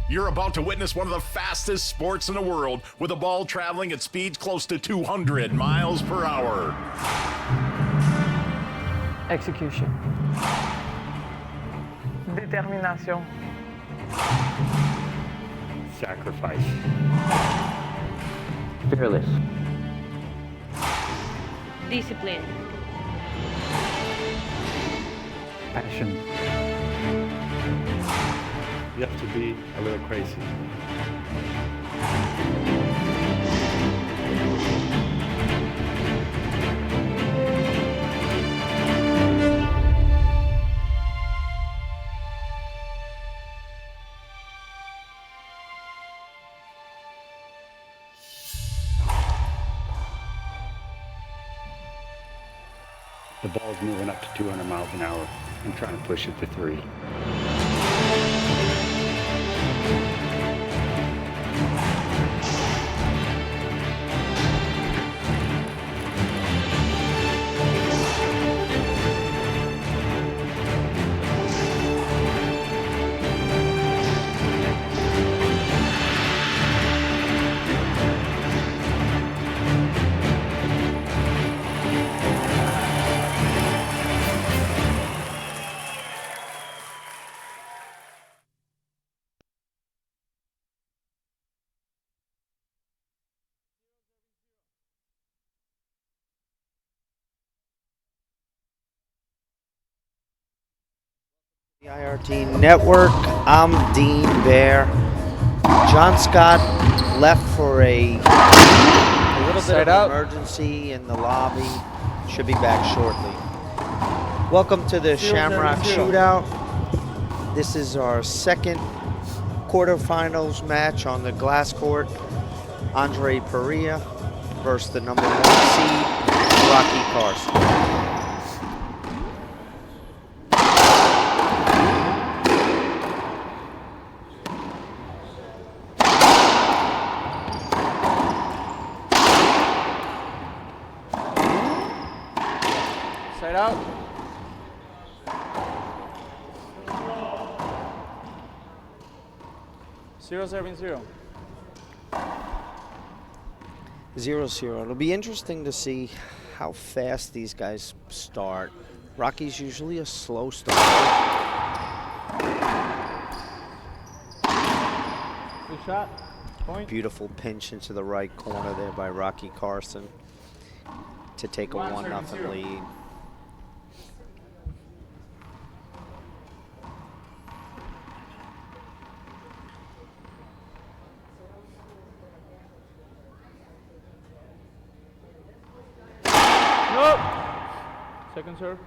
You're about to witness one of the fastest sports in the world, with a ball traveling at speeds close to 200 miles per hour. Execution. Determination. Sacrifice. Fearless. Discipline. Passion. You have to be a little crazy. The ball's moving up to 200 miles an hour. I'm trying to push it to 3. The IRT Network. I'm Dean Bear. John Scott left for a little bit of emergency in the lobby. Should be back shortly. Welcome to the Shamrock Shootout. This is our second quarterfinals match on the glass court. Andree Parrilla versus the number 1 seed, Carson. Side out. Zero, 0. 0-0. It'll be interesting to see how fast these guys start. Rocky's usually a slow starter. Good shot. Point. Beautiful pinch into the right corner there by Rocky Carson to take a 1-0 lead. Nope. Second serve.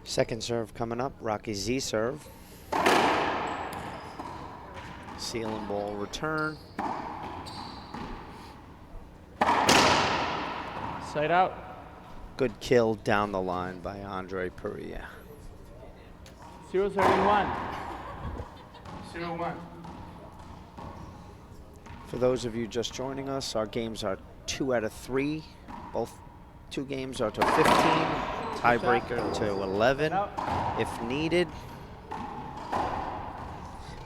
Second serve coming up. Rocky Z serve. Sealing ball return. Side out. Good kill down the line by Andree Parrilla. 0-1. 0-1. For those of you just joining us, our games are 2 out of 3. Both 2 games are to 15. Tiebreaker to 11 if needed.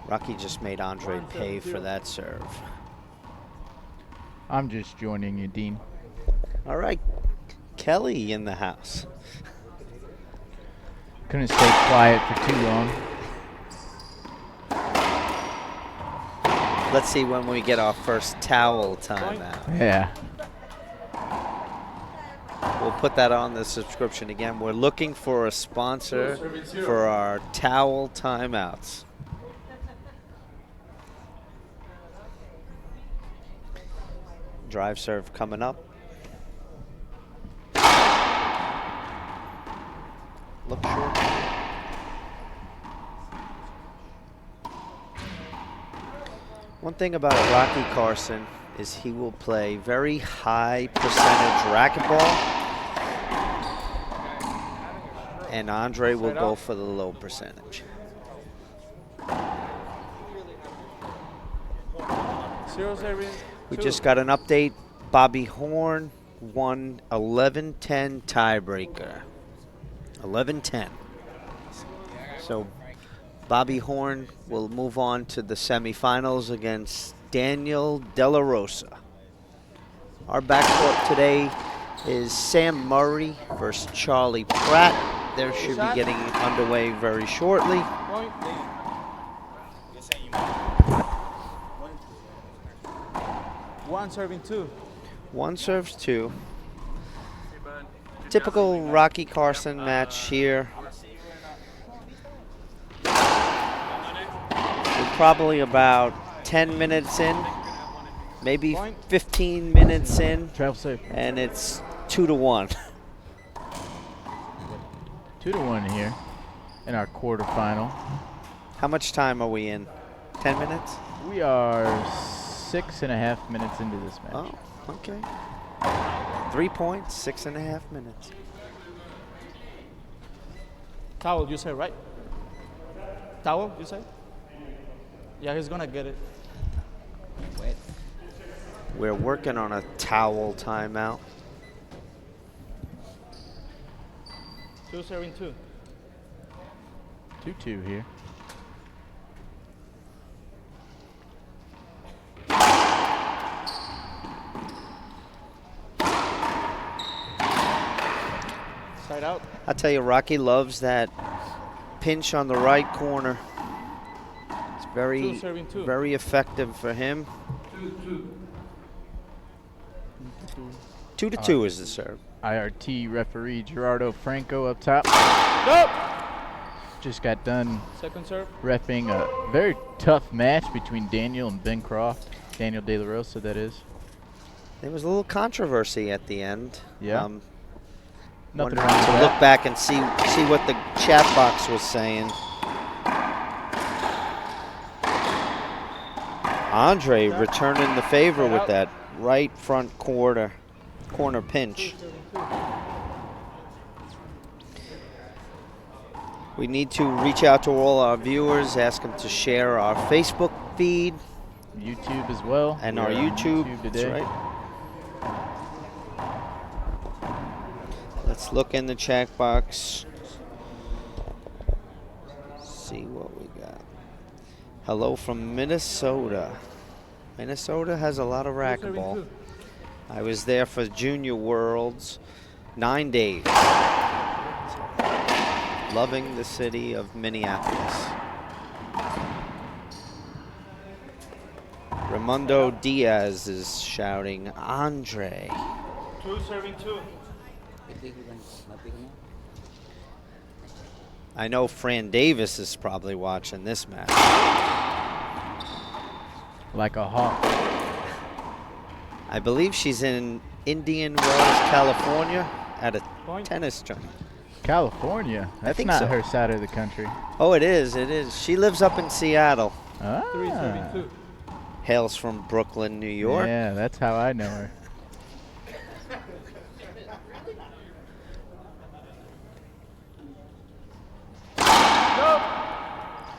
Rocky just made Andree pay for that serve. I'm just joining you, Dean. All right, Kelly in the house. Couldn't stay quiet for too long. Let's see when we get our first towel timeout. Yeah. We'll put that on the subscription again. We're looking for a sponsor for our towel timeouts. Drive serve coming up. Look short. One thing about Rocky Carson is he will play very high percentage racquetball, and Andree will go for the low percentage. 0-0. We just got an update. Bobby Horn won 11-10 tiebreaker. 11-10. So Bobby Horn will move on to the semifinals against Daniel De La Rosa. Our backcourt today is Sam Murray versus Charlie Pratt. They should be getting underway very shortly. Point. One serving two. One serves two. Typical Rocky Carson match here. We're probably about 10 minutes in, maybe 15 minutes in, Travel safe. and it's 2-1. 2-1 here in our quarterfinal. How much time are we in? 10 minutes? We are 6.5 minutes into this match. Oh, okay. 3 points, 6.5 minutes. Towel, you say, right? Towel, you say? Yeah, he's gonna get it. We're working on a towel timeout. 2 serving two. 2-2 here. Side out. I tell you, Rocky loves that pinch on the right corner. It's Two serving two. very effective for him. 2-2 is the serve. IRT referee Gerardo Franco up top. Nope. Just got done Second serve. reffing a very tough match between Daniel and Ben Croft. Daniel De La Rosa, that is. There was a little controversy at the end. Yeah. Nothing Wondering wrong with to that. look back and see what the chat box was saying. Andree returning the favor with that right front corner pinch. We need to reach out to all our viewers, ask them to share our Facebook feed YouTube as well. and We our are on YouTube. today. That's right. Let's look in the chat box. See what we got. Hello from Minnesota. Minnesota has a lot of racquetball. I was there for Junior Worlds, 9 days. Loving the city of Minneapolis. Raimundo Diaz is shouting, Andree. 2 serving two. I know Fran Davis is probably watching this match. Like a hawk. I believe she's in Indian Wells, California at a Point. tennis tournament. California. That's think not so. her side of the country. Oh, it is, it is. She lives up in Seattle. 3 serving Ah. two. Hails from Brooklyn, New York. Yeah, that's how I know her.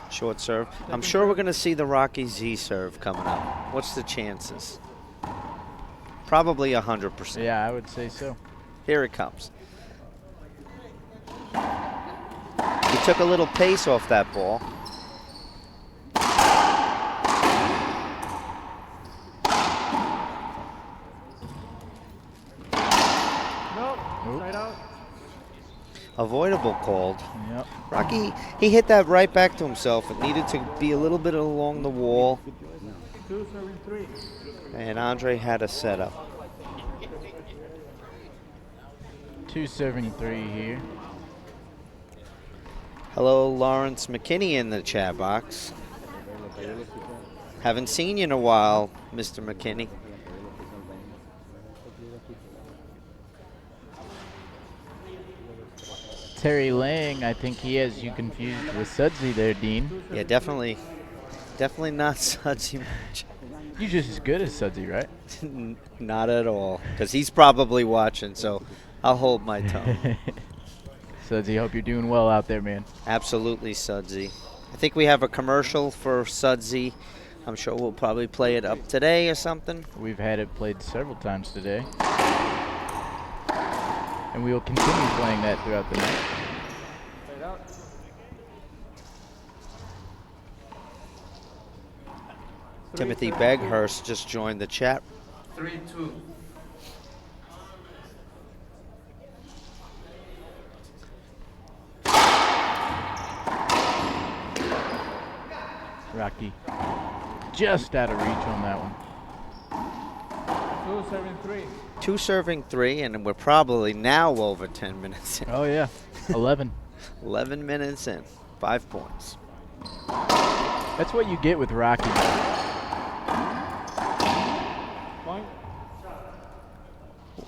Short serve. I'm sure we're going to see the Rocky Z serve coming up. What's the chances? Probably 100%. Yeah, I would say so. Here it comes. He took a little pace off that ball. Nope. Nope. Side out. Avoidable called. Yep. Rocky, he hit that right back to himself. It needed to be a little bit along the wall. 2 serving three. And Andree had a setup. 273 here. Hello, Lawrence McKinney in the chat box. Haven't seen you in a while, Mr. McKinney. Terry Lang, I think he has you confused with Sudsy there, Dean. Yeah, definitely not Sudsy much. You're just as good as Sudsy, right? Not at all, because he's probably watching, so I'll hold my tongue. Sudsy, hope you're doing well out there, man. Absolutely, Sudsy. I think we have a commercial for Sudsy. I'm sure we'll probably play it up today or something. We've had it played several times today. And we will continue playing that throughout the night. Side out. Timothy Beghurst just joined the chat. 3-2. Rocky just out of reach on that one. 2 serving 3. 2 serving 3, and we're probably now over 10 minutes in. Oh, yeah. 11. 11 minutes in. 5 points. That's what you get with Rocky. Point.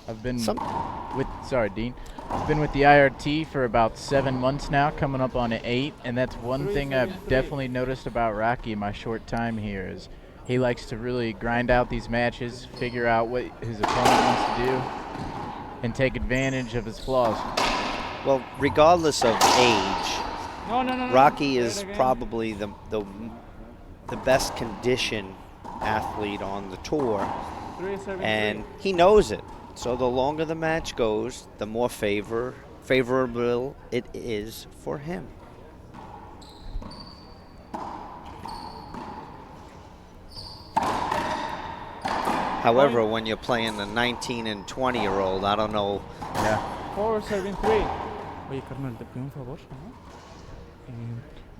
I've been sorry, Dean. I've been with the IRT for about 7 months now, coming up on 8, and that's one thing I've definitely noticed about Rocky in my short time here is he likes to really grind out these matches, figure out what his opponent wants to do, and take advantage of his flaws. Well, regardless of age, No. Rocky is probably the best conditioned athlete on the tour, 3 serving and he knows it. So the longer the match goes, the more favorable it is for him. However, when you're playing a 19 and 20-year-old, I don't know. Yeah. 4 serving 3. Oye, carnal, te pido un favor, ¿no?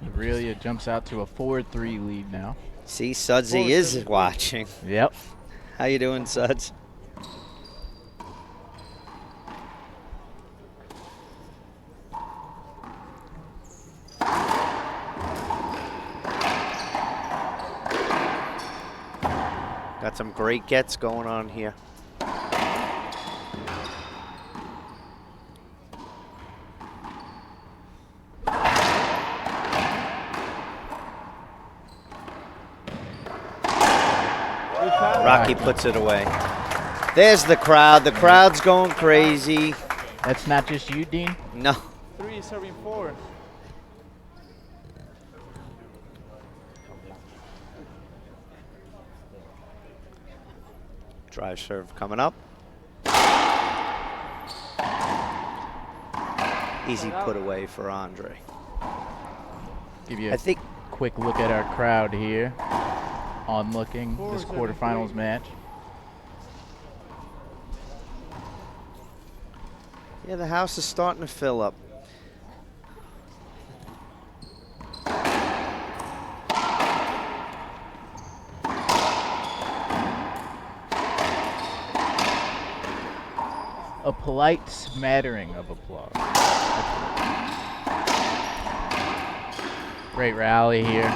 Aurelia jumps out to a 4-3 lead now. See, Sudsy is watching. Yep. How you doing, Suds? Got some great gets going on here. Rocky puts it away. There's the crowd. The crowd's going crazy. That's not just you, Dean? No. 3 serving 4. Drive serve coming up. Easy put away for Andree. Give you I a think quick look at our crowd here, onlooking this quarterfinals match. yeah, the house is starting to fill up. A polite smattering of applause. Great rally here.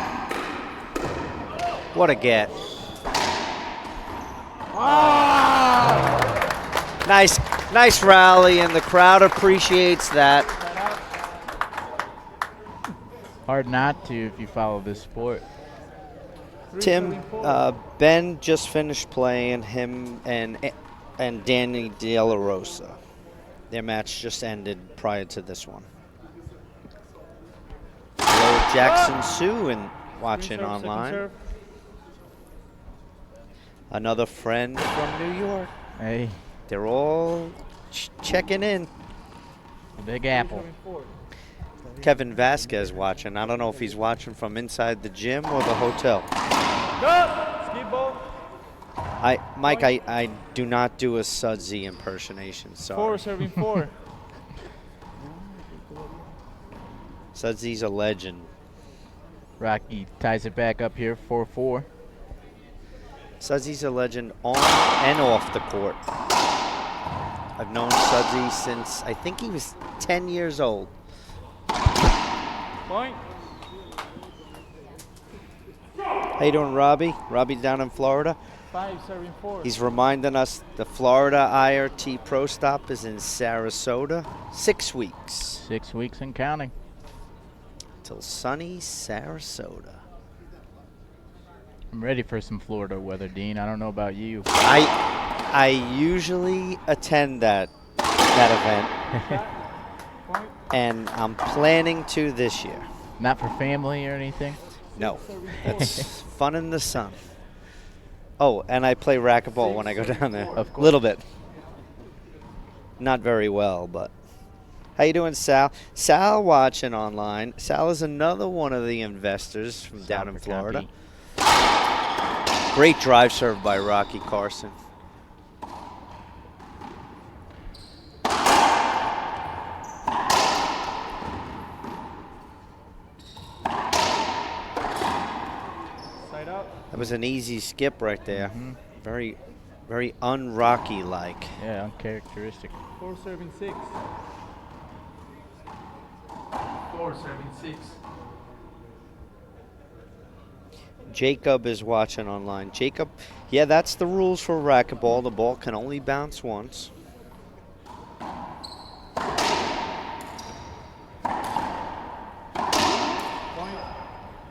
What a get. Nice rally, and the crowd appreciates that. Hard not to if you follow this sport. Tim, Ben just finished playing, him and Danny De La Rosa. Their match just ended prior to this one. Hello, Jackson Sue, and watching online. Another friend from New York. Hey, They're all checking in. the Big Apple. Kevin Vasquez watching. I don't know if he's watching from inside the gym or the hotel. Skip ball. Mike, I do not do a Sudsy impersonation. Sorry. 4 serving 4. Sudsy's a legend. Rocky ties it back up here, 4-4. Sudsy's a legend on and off the court. I've known Sudsy since I think he was 10 years old. Point. How you doing, Robbie? Robbie's down in Florida. 5 serving 4. He's reminding us the Florida IRT Pro Stop is in Sarasota. 6 weeks 6 weeks and counting. till sunny Sarasota. I'm ready for some Florida weather, Dean. I don't know about you. I usually attend that event, and I'm planning to this year. Not for family or anything? No, it's fun in the sun. Oh, and I play racquetball when I go down there. Of course. A little bit. Not very well, but. How you doing, Sal? Sal watching online. Sal is another one of the investors from down in Florida. Great drive serve by Rocky Carson. Side out. That was an easy skip right there. Very, very un-Rocky-like. Yeah, uncharacteristic. 4 serving 6. 4 serving 6. Jacob is watching online. Jacob, yeah, that's the rules for racquetball. The ball can only bounce once.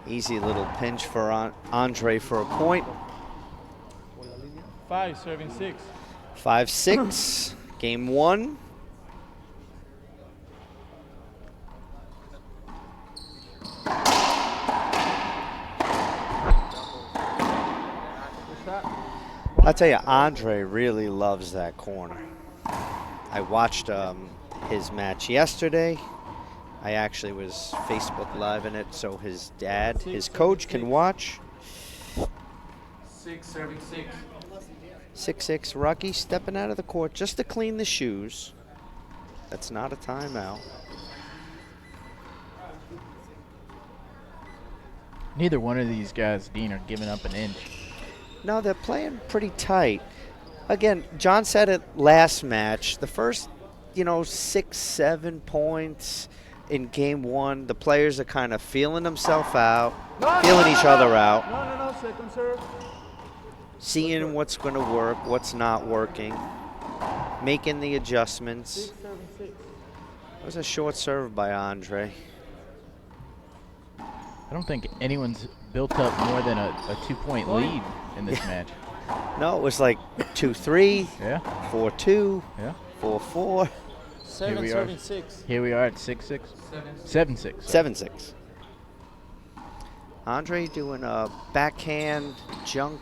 Easy little pinch for Andree for a point. 5 serving 6. 5-6, game 1. I'll tell you, Andree really loves that corner. I watched his match yesterday. I actually was Facebook Live in it, so his dad, his coach, can watch. 6 serving 6. 6-6, Rocky stepping out of the court just to clean the shoes. That's not a timeout. Neither one of these guys, Dean, are giving up an inch. No, they're playing pretty tight. Again, John said it last match. The first, 6-7 points in game 1, the players are kind of feeling themselves out, feeling each other out. No, second serve. Seeing what's going to work, what's not working, making the adjustments. 6 serving 6. It was a short serve by Andree. I don't think anyone's built up more than a 2-point lead in this match. No, it was like 2-3, Yeah, 4-2, yeah. 4-4, 7 we are. serving 6. Here we are at 6-6. 7-6. 7-6. Andree doing a backhand junk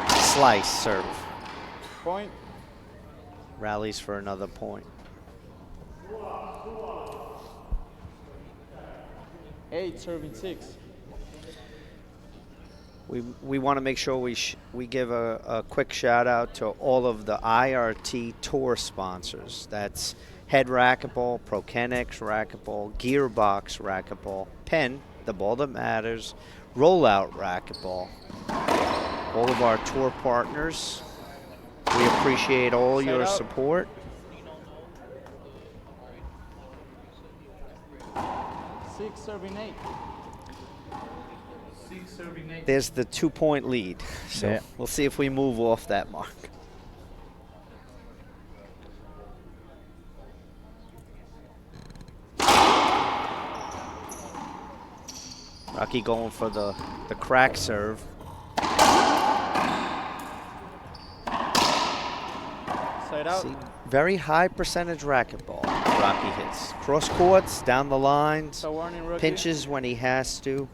slice serve. Point. Rallies for another point. 8 serving 6. We want to make sure we give a quick shout out to all of the IRT Tour sponsors. That's Head Racquetball, Prokenix Racquetball, Gearbox Racquetball, Penn, the ball that matters, Rollout Racquetball. All of our tour partners, we appreciate all Side your out. support. 6 serving 8. 6 serving 8. There's the 2-point lead. So Yeah. we'll see if we move off that mark. Rocky going for the crack serve. Side out. See, very high percentage racquetball Rocky hits. Cross courts, down the lines, So warning rookie. pinches when he has to.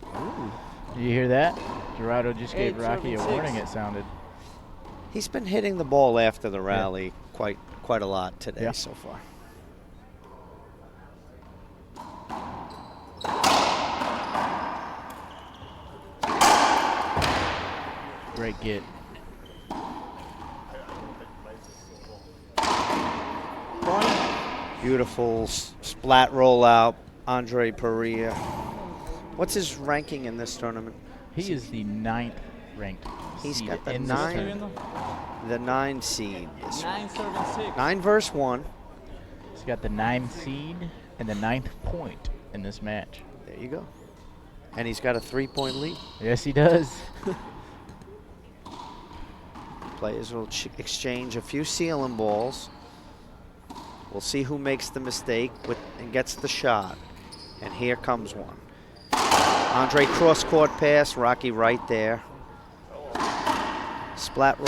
You hear that? Gerardo just gave 8 Rocky a serving warning, 6. it sounded. He's been hitting the ball after the rally quite a lot today Yeah. so far. Great get. Beautiful splat rollout, Andree Parrilla. What's his ranking in this tournament? He is the 9th ranked. He's seed got the in this tournament. The 9 seed. 9 serving 6. 9 versus 1. He's got the 9th seed and the 9th point in this match. There you go. And he's got a 3-point lead. Yes, he does. Players will exchange a few ceiling balls. We'll see who makes the mistake and gets the shot. And here comes one. Andree cross-court pass, Rocky right there. Splat roll.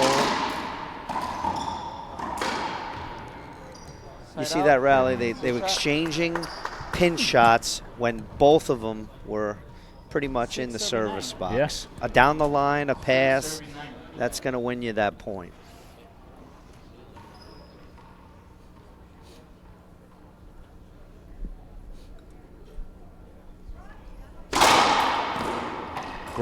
You see that rally? They were exchanging pin shots when both of them were pretty much in the service box. Yes. A down the line, a pass, that's going to win you that point.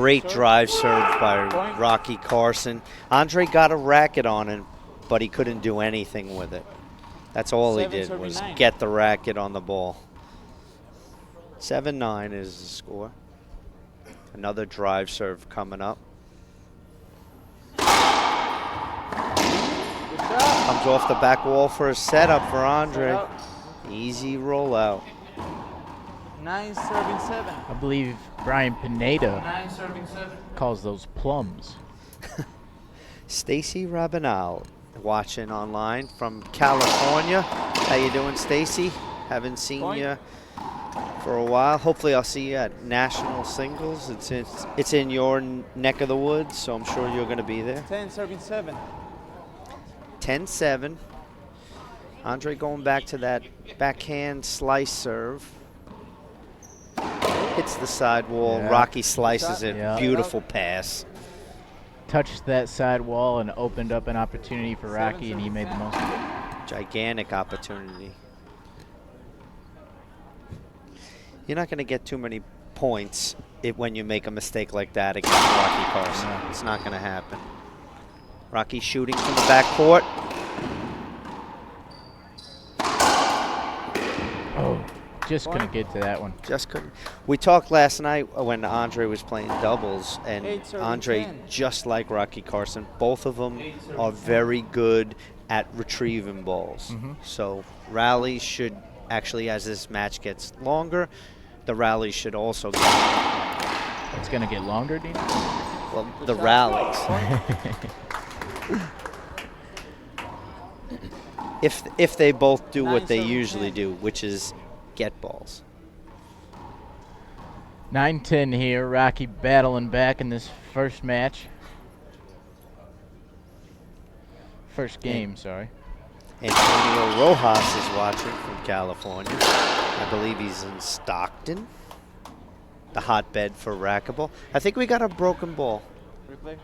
Great drive serve by Rocky Carson. Andree got a racket on him, but he couldn't do anything with it. That's all he did was get the racket on the ball. 7-9 is the score. Another drive serve coming up. Comes off the back wall for a setup for Andree. Easy rollout. 9-7. I believe Brian Pineda calls those plums. Stacy Rabinal watching online from California. How you doing, Stacy? Haven't seen you for a while. Hopefully I'll see you at National Singles. It's in your neck of the woods, so I'm sure you're going to be there. 10-7. 10-7. Andree going back to that backhand slice serve. Hits the side wall. Yeah. Rocky slices it. Yeah. Beautiful pass. Touched that side wall and opened up an opportunity for Rocky, and he made the most of it. Gigantic opportunity. You're not going to get too many points when you make a mistake like that against Rocky Carson. It's not going to happen. Rocky shooting from the back court. Oh, just couldn't get to that one. Just couldn't. We talked last night when Andree was playing doubles, and Andree, just like Rocky Carson, both of them are very good at retrieving balls. So rallies should actually, as this match gets longer, the rallies should also get longer. It's going to get longer, Dean? Well, the rallies. If they both do what they usually do, which is get balls. 9-10 here. Rocky battling back in this first match. First game, sorry. Antonio Rojas is watching from California. I believe he's in Stockton, the hotbed for racquetball. I think we got a broken ball. Replay.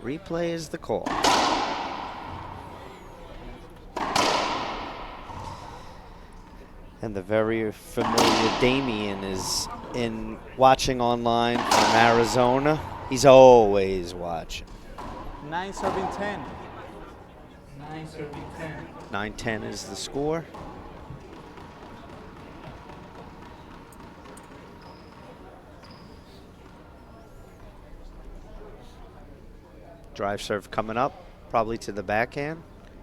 Replay is the call. And the very familiar Damien is in watching online from Arizona. He's always watching. 9-10. 9-10 is the score. Drive serve coming up, probably to the backhand.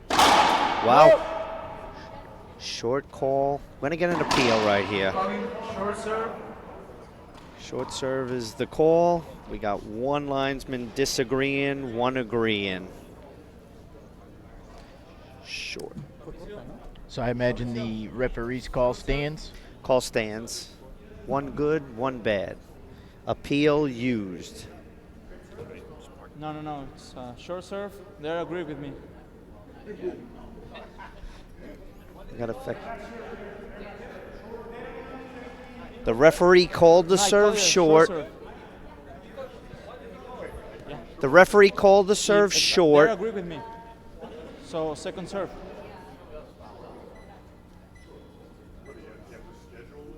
Wow. Short call. We're going to get an appeal right here. Short serve. Short serve is the call. We got one linesman disagreeing, one agreeing. Short. So I imagine the referee's call stands? Call stands. One good, one bad. Appeal used. No. It's short serve. They agree with me. Got effect. The referee called the serve short. The referee called the serve short. They agree with me. So second serve.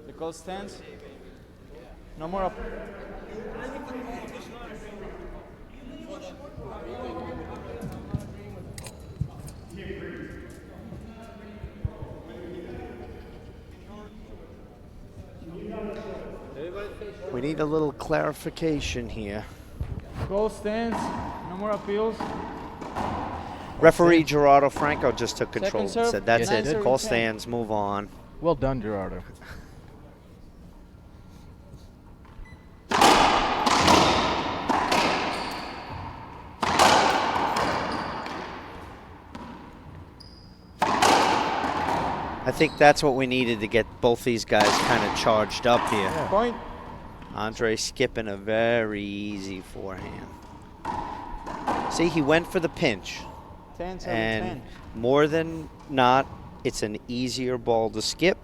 The call stands. No more up. We need a little clarification here. Goal stands. No more appeals. Referee Gerardo Franco just took control. Second serve. Said that's Yes, it. Call stands. Move on. Well done, Gerardo. I think that's what we needed to get both these guys kind of charged up here. Yeah. Point. Andree skipping a very easy forehand. See, he went for the pinch. 10-7-10. And more than not, it's an easier ball to skip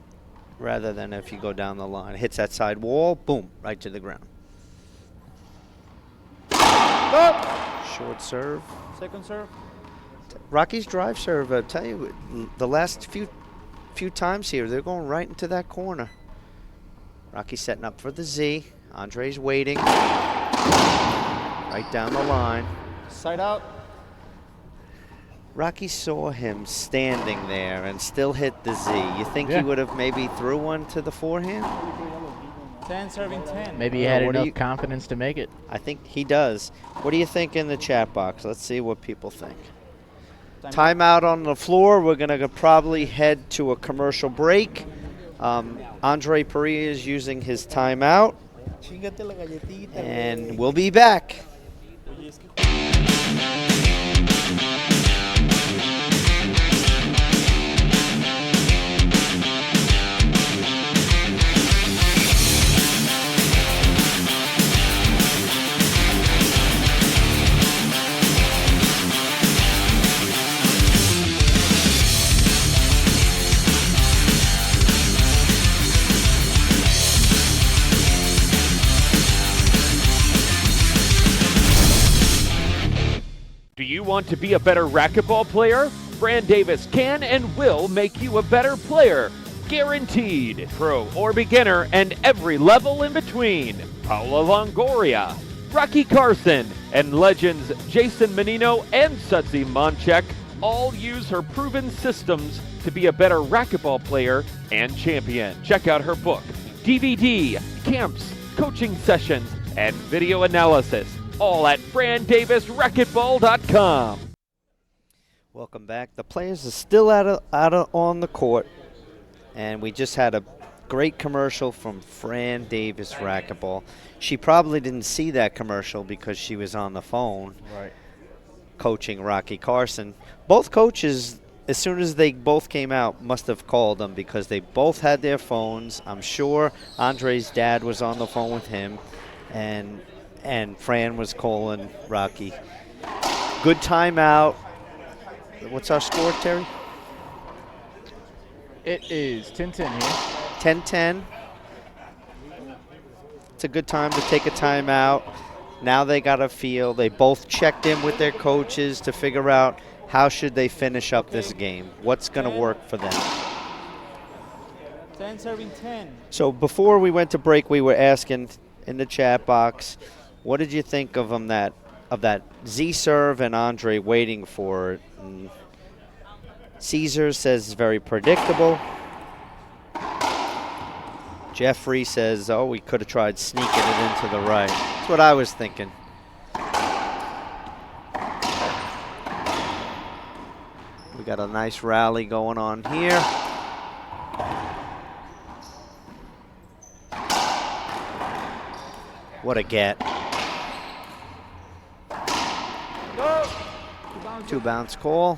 rather than if you go down the line. Hits that side wall, boom, right to the ground. Short serve. Second serve. Rocky's drive serve, I tell you, the last few times here, they're going right into that corner. Rocky setting up for the Z. Andree's waiting. Right down the line. Side out. Rocky saw him standing there and still hit the Z. You think he would have maybe threw one to the forehand? 10 serving 10. Maybe he had enough confidence to make it. I think he does. What do you think in the chat box? Let's see what people think. Timeout on the floor. We're going to probably head to a commercial break. Andree Parrilla is using his timeout. And we'll be back. Do you want to be a better racquetball player? Fran Davis can and will make you a better player. Guaranteed. Pro or beginner and every level in between. Paula Longoria, Rocky Carson, and legends Jason Menino and Sudsy Monchek all use her proven systems to be a better racquetball player and champion. Check out her book, DVD, camps, coaching sessions, and video analysis. All at FranDavisRacquetball.com. Welcome back. The players are still out on the court, and we just had a great commercial from Fran Davis Racquetball. She probably didn't see that commercial because she was on the phone coaching Rocky Carson. Both coaches, as soon as they both came out, must have called them because they both had their phones. I'm sure Andree's dad was on the phone with him, and Fran was calling Rocky. Good timeout. What's our score, Terry? It is 10-10 here. 10-10. It's a good time to take a timeout. Now they got a feel. They both checked in with their coaches to figure out how should they finish up this game. What's going to work for them. 10 serving 10. So before we went to break, we were asking in the chat box, what did you think of that Z serve and Andree waiting for it? And Caesar says it's very predictable. Jeffrey says, oh, we could have tried sneaking it into the right. That's what I was thinking. We got a nice rally going on here. What a get. Two bounce call.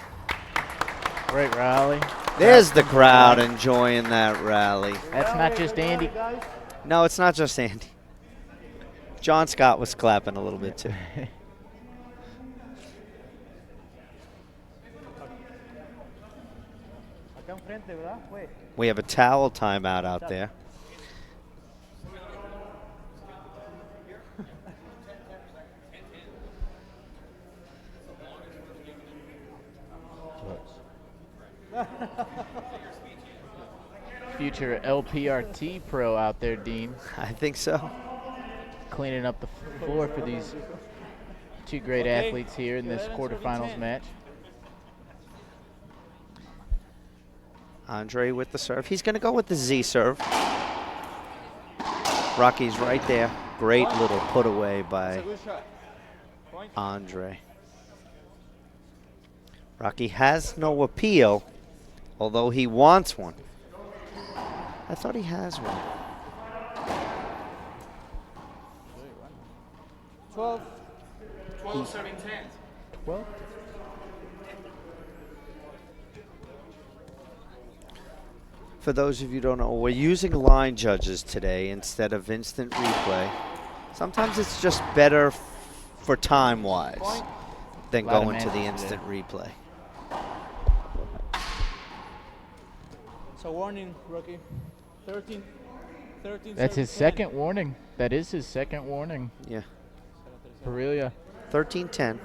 Great rally. There's the crowd enjoying that rally. That's not just Andy. No, it's not just Andy. John Scott was clapping a little bit too. We have a towel timeout out there. Future LPRT pro out there, Dean. I think so. Cleaning up the floor for these two great athletes here in this quarterfinals match. Andree with the serve. He's going to go with the Z serve. Rocky's right there. Great little put away by Andree. Rocky has no appeal, although he wants one. I thought he has one. 12. 12 serving 10. 12. For those of you who don't know, we're using line judges today instead of instant replay. Sometimes it's just better for time-wise than going to the instant replay. So warning, Rocky. 13. That's his second warning. That is his second warning. Yeah. Parrilla. 13-10.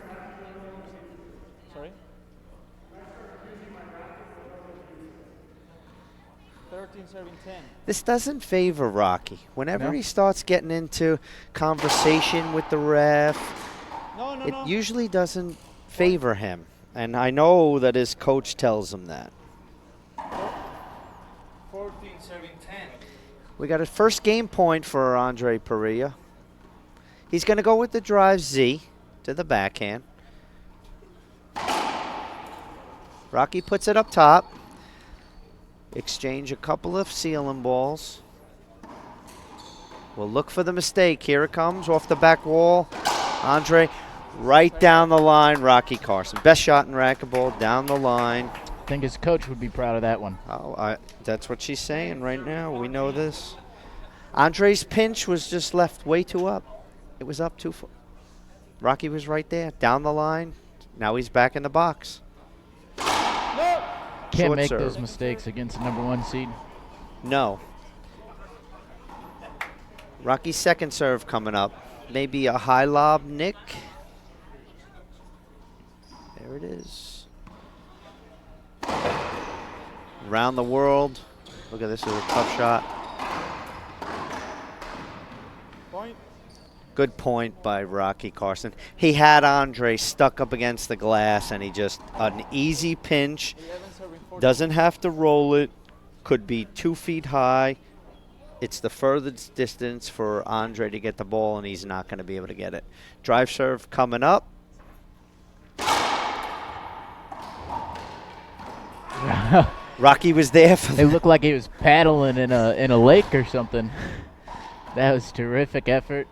Sorry? 13-10. This doesn't favor Rocky. Whenever he starts getting into conversation with the ref, it usually doesn't favor him. And I know that his coach tells him that. 14, serving 10. We got a first game point for Andree Parrilla. He's going to go with the drive Z to the backhand. Rocky puts it up top. Exchange a couple of ceiling balls. We'll look for the mistake. Here it comes off the back wall. Andree right down the line. Rocky Carson. Best shot in racquetball, down the line. I think his coach would be proud of that one. Oh, that's what she's saying right now. We know this. Andree's pinch was just left way too up. It was up too far. Rocky was right there, down the line. Now he's back in the box. Can't make those mistakes against the #1 seed. No. Rocky's second serve coming up. Maybe a high lob, Nick. There it is. Around the world. Look at this, is a tough shot. Point. Good point by Rocky Carson. He had Andree stuck up against the glass, and he just, an easy pinch. Doesn't have to roll it. Could be 2 feet high. It's the furthest distance for Andree to get the ball, and he's not going to be able to get it. Drive serve coming up. Rocky was there for It looked like he was paddling in a lake or something. That was terrific effort.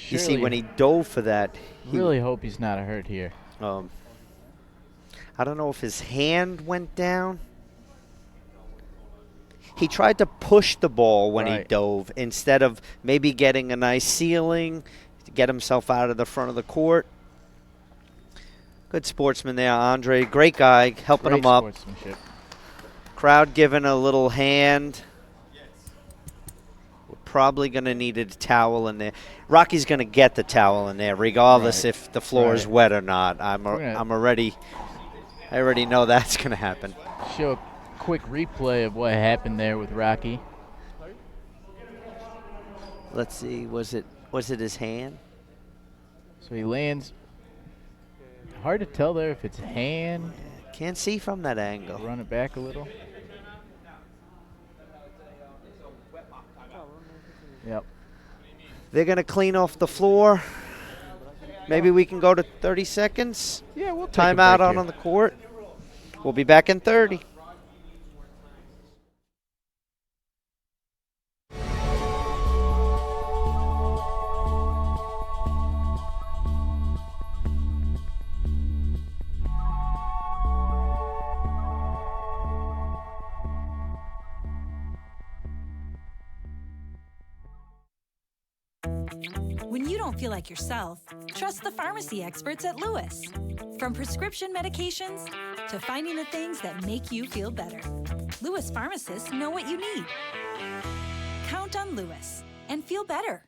You see, when he dove for that, he really hope he's not hurt here. I don't know if his hand went down. He tried to push the ball when he dove instead of maybe getting a nice ceiling to get himself out of the front of the court. Good sportsman there, Andree. Great guy, helping him up. Crowd giving a little hand. We're probably going to need a towel in there. Rocky's going to get the towel in there, regardless if the floor is wet or not. I already know that's going to happen. Show a quick replay of what happened there with Rocky. Let's see. Was it his hand? So he lands. Hard to tell there if it's hand. Can't see from that angle. Run it back a little. Yep. They're going to clean off the floor. Maybe we can go to 30 seconds. Yeah, we'll take time a out break on here. the court. We'll be back in 30. When you don't feel like yourself, trust the pharmacy experts at Lewis. From prescription medications to finding the things that make you feel better, Lewis pharmacists know what you need. Count on Lewis and feel better.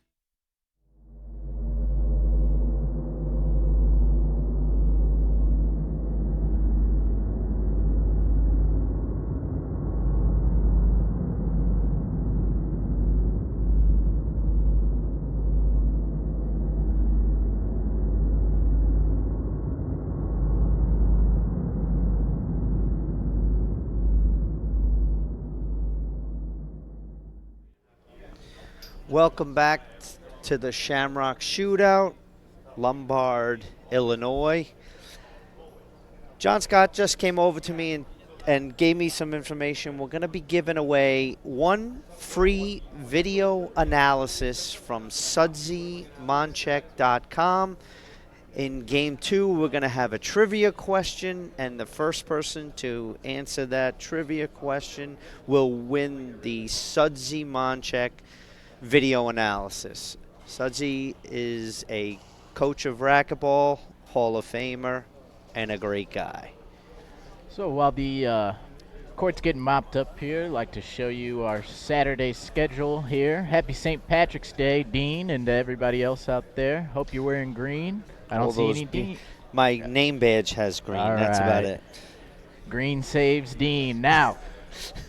Welcome back to the Shamrock Shootout, Lombard, Illinois. John Scott just came over to me and gave me some information. We're going to be giving away one free video analysis from sudsymoncheck.com. In Game 2, we're going to have a trivia question, and the first person to answer that trivia question will win the Sudsy Moncheck video analysis. Sudsy is a coach of racquetball, Hall of Famer, and a great guy. So while the court's getting mopped up here, I'd like to show you our Saturday schedule here. Happy St. Patrick's Day, Dean, and everybody else out there. Hope you're wearing green. I don't see any Dean. My name badge has green. That's about it. Green saves Dean. Now,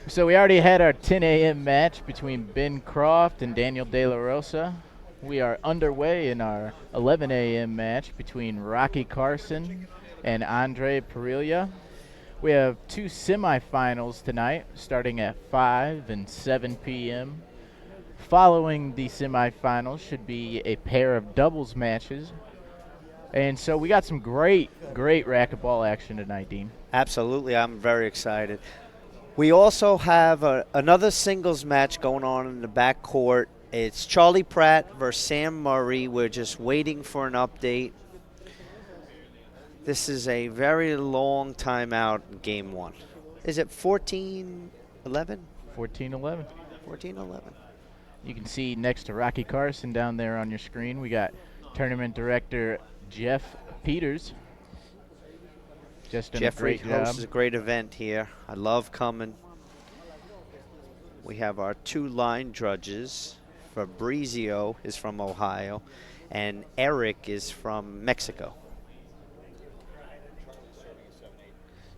So we already had our 10 a.m. match between Ben Croft and Daniel De La Rosa. We are underway in our 11 a.m. match between Rocky Carson and Andree Parrilla. We have 2 semifinals tonight, starting at 5 and 7 p.m. Following the semifinals should be a pair of doubles matches. And so we got some great racquetball action tonight, Dean. Absolutely, I'm very excited. We also have another singles match going on in the back court. It's Charlie Pratt versus Sam Murray. We're just waiting for an update. This is a very long time out in game 1. Is it 14-11? 14-11. 14-11. You can see next to Rocky Carson down there on your screen, we got tournament director Jeff Peters. Just done Jeffrey a great job. hosts a great event here. I love coming. We have our 2 line judges. Fabrizio is from Ohio, and Eric is from Mexico.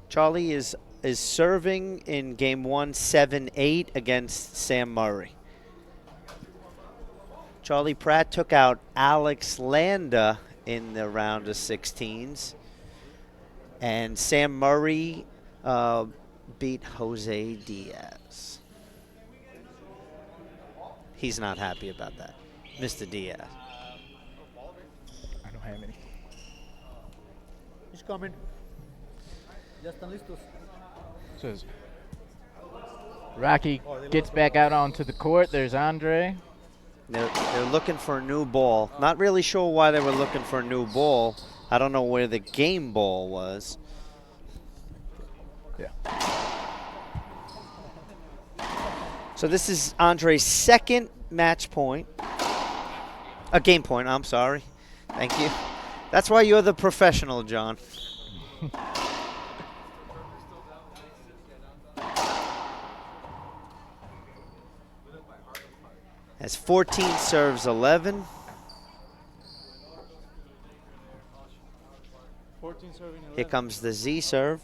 Charlie is serving in game 1, 7-8 against Sam Murray. Charlie Pratt took out Alex Landa in the round of 16s. And Sam Murray beat Jose Diaz. He's not happy about that, Mr. Diaz. I don't have any. He's coming. Ya están listos. So as Rocky gets back out onto the court, there's Andree. They're looking for a new ball. Not really sure why they were looking for a new ball. I don't know where the game ball was. Yeah. So this is Andree's second match point. A game point, I'm sorry. Thank you. That's why you're the professional, John. Has 14 serves 11. 14 serving 11. Here comes the Z serve.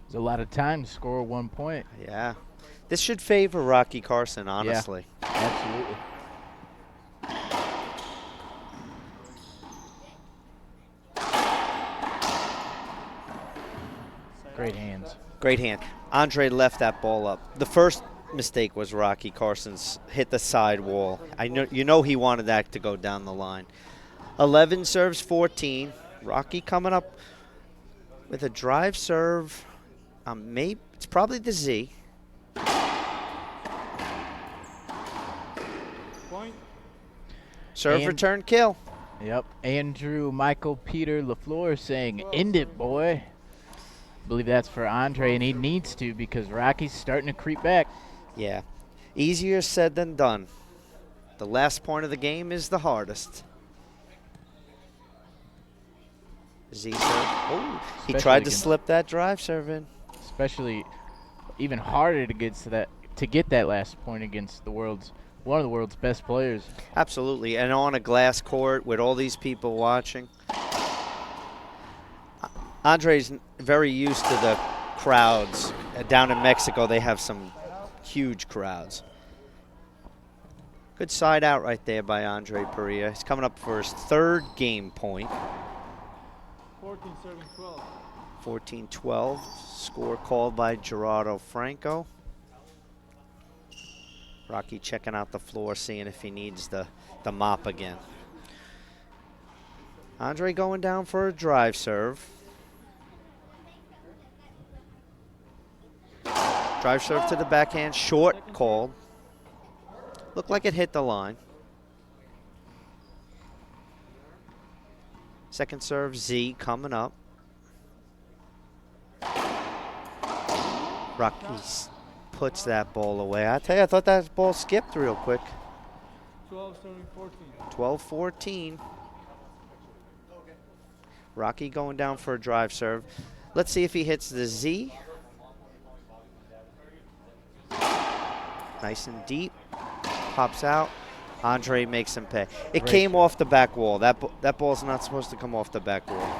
There's a lot of time to score 1 point. Yeah. This should favor Rocky Carson, honestly. Yeah, absolutely. Great hands. Great hand. Andree left that ball up. The first mistake was Rocky Carson's hit the side wall. You know he wanted that to go down the line. 11 serves 14. Rocky coming up with a drive serve. Maybe it's probably the Z. Point. Serve, return, kill. Yep. Andrew Michael Peter LaFleur saying, "End it, boy." I believe that's for Andree, and he needs to because Rocky's starting to creep back. Yeah. Easier said than done. The last point of the game is the hardest. Z serve. Oh, he tried to slip that drive serve in. Especially even harder to get that last point against one of the world's best players. Absolutely, and on a glass court with all these people watching. Andree's very used to the crowds. Down in Mexico, they have some huge crowds. Good side out right there by Andree Parrilla. He's coming up for his 3rd game point. 14 serving 12. 14-12. Score called by Gerardo Franco. Rocky checking out the floor, seeing if he needs the mop again. Andree going down for a drive serve. Drive serve to the backhand, short called. Looked like it hit the line. Second serve, Z coming up. Rocky puts that ball away. I tell you, I thought that ball skipped real quick. 12 serving 14. 12-14. Rocky going down for a drive serve. Let's see if he hits the Z. Nice and deep. Pops out. Andree makes him pay. It came off the back wall. That ball's not supposed to come off the back wall.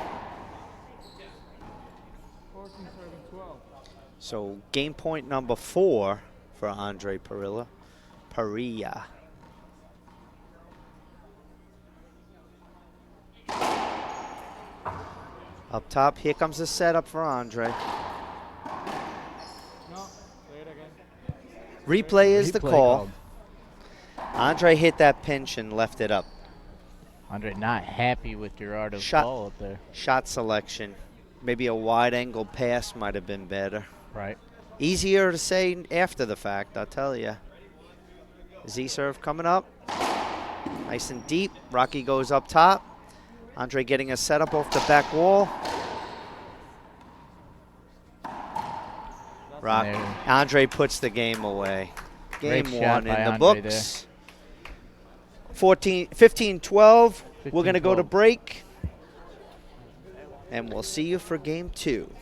14 serving 12. So game point number 4 for Andree Parrilla. Up top, here comes the setup for Andree. Replay is the call. Andree hit that pinch and left it up. Andree not happy with your art of ball up there. Shot selection. Maybe a wide angle pass might have been better. Right. Easier to say after the fact, I'll tell you. Z-serve coming up. Nice and deep. Rocky goes up top. Andree getting a setup off the back wall. Andree puts the game away. Game 1 in the books. 15-12. We're going to go to break. And we'll see you for game 2.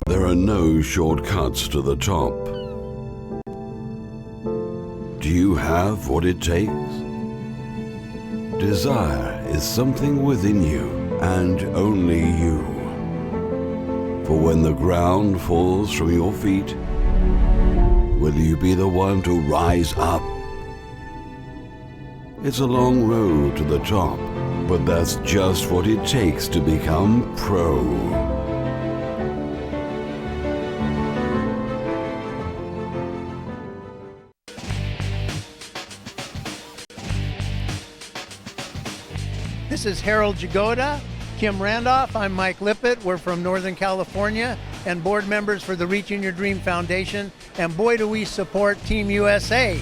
There are no shortcuts to the top. Do you have what it takes? Desire is something within you and only you. For when the ground falls from your feet, will you be the one to rise up? It's a long road to the top, but that's just what it takes to become pro. This is Harold Jagoda, Kim Randolph. I'm Mike Lippett. We're from Northern California and board members for the Reaching Your Dream Foundation. And boy, do we support Team USA.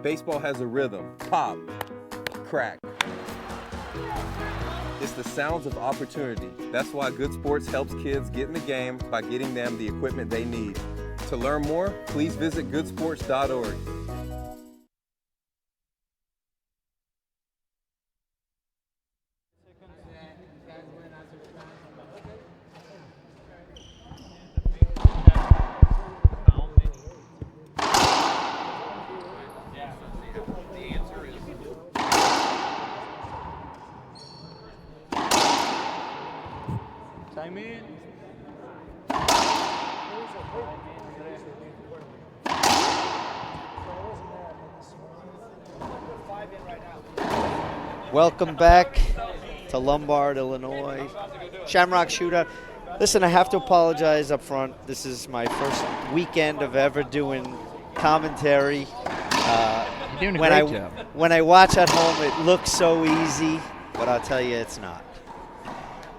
Baseball has a rhythm. Pop, crack. It's the sounds of opportunity. That's why Good Sports helps kids get in the game by getting them the equipment they need. To learn more, please visit goodsports.org. Time in. Welcome back to Lombard, Illinois. Shamrock Shootout. Listen, I have to apologize up front. This is my first weekend of ever doing commentary. You're doing a great job. When I watch at home, it looks so easy, but I'll tell you it's not.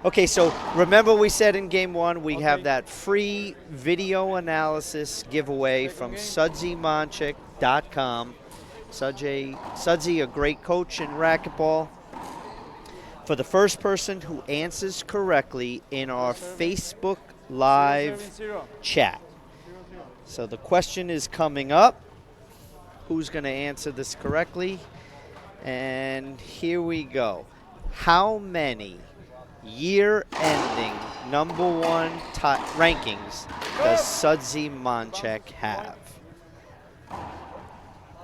Okay, so remember we said in game 1 we have that free video analysis giveaway from SudsyMonchik.com. Sudsy, a great coach in racquetball. For the first person who answers correctly in our Facebook Live chat. So the question is coming up. Who's going to answer this correctly? And here we go. How many year-ending #1 rankings does Sudsy Monchik have?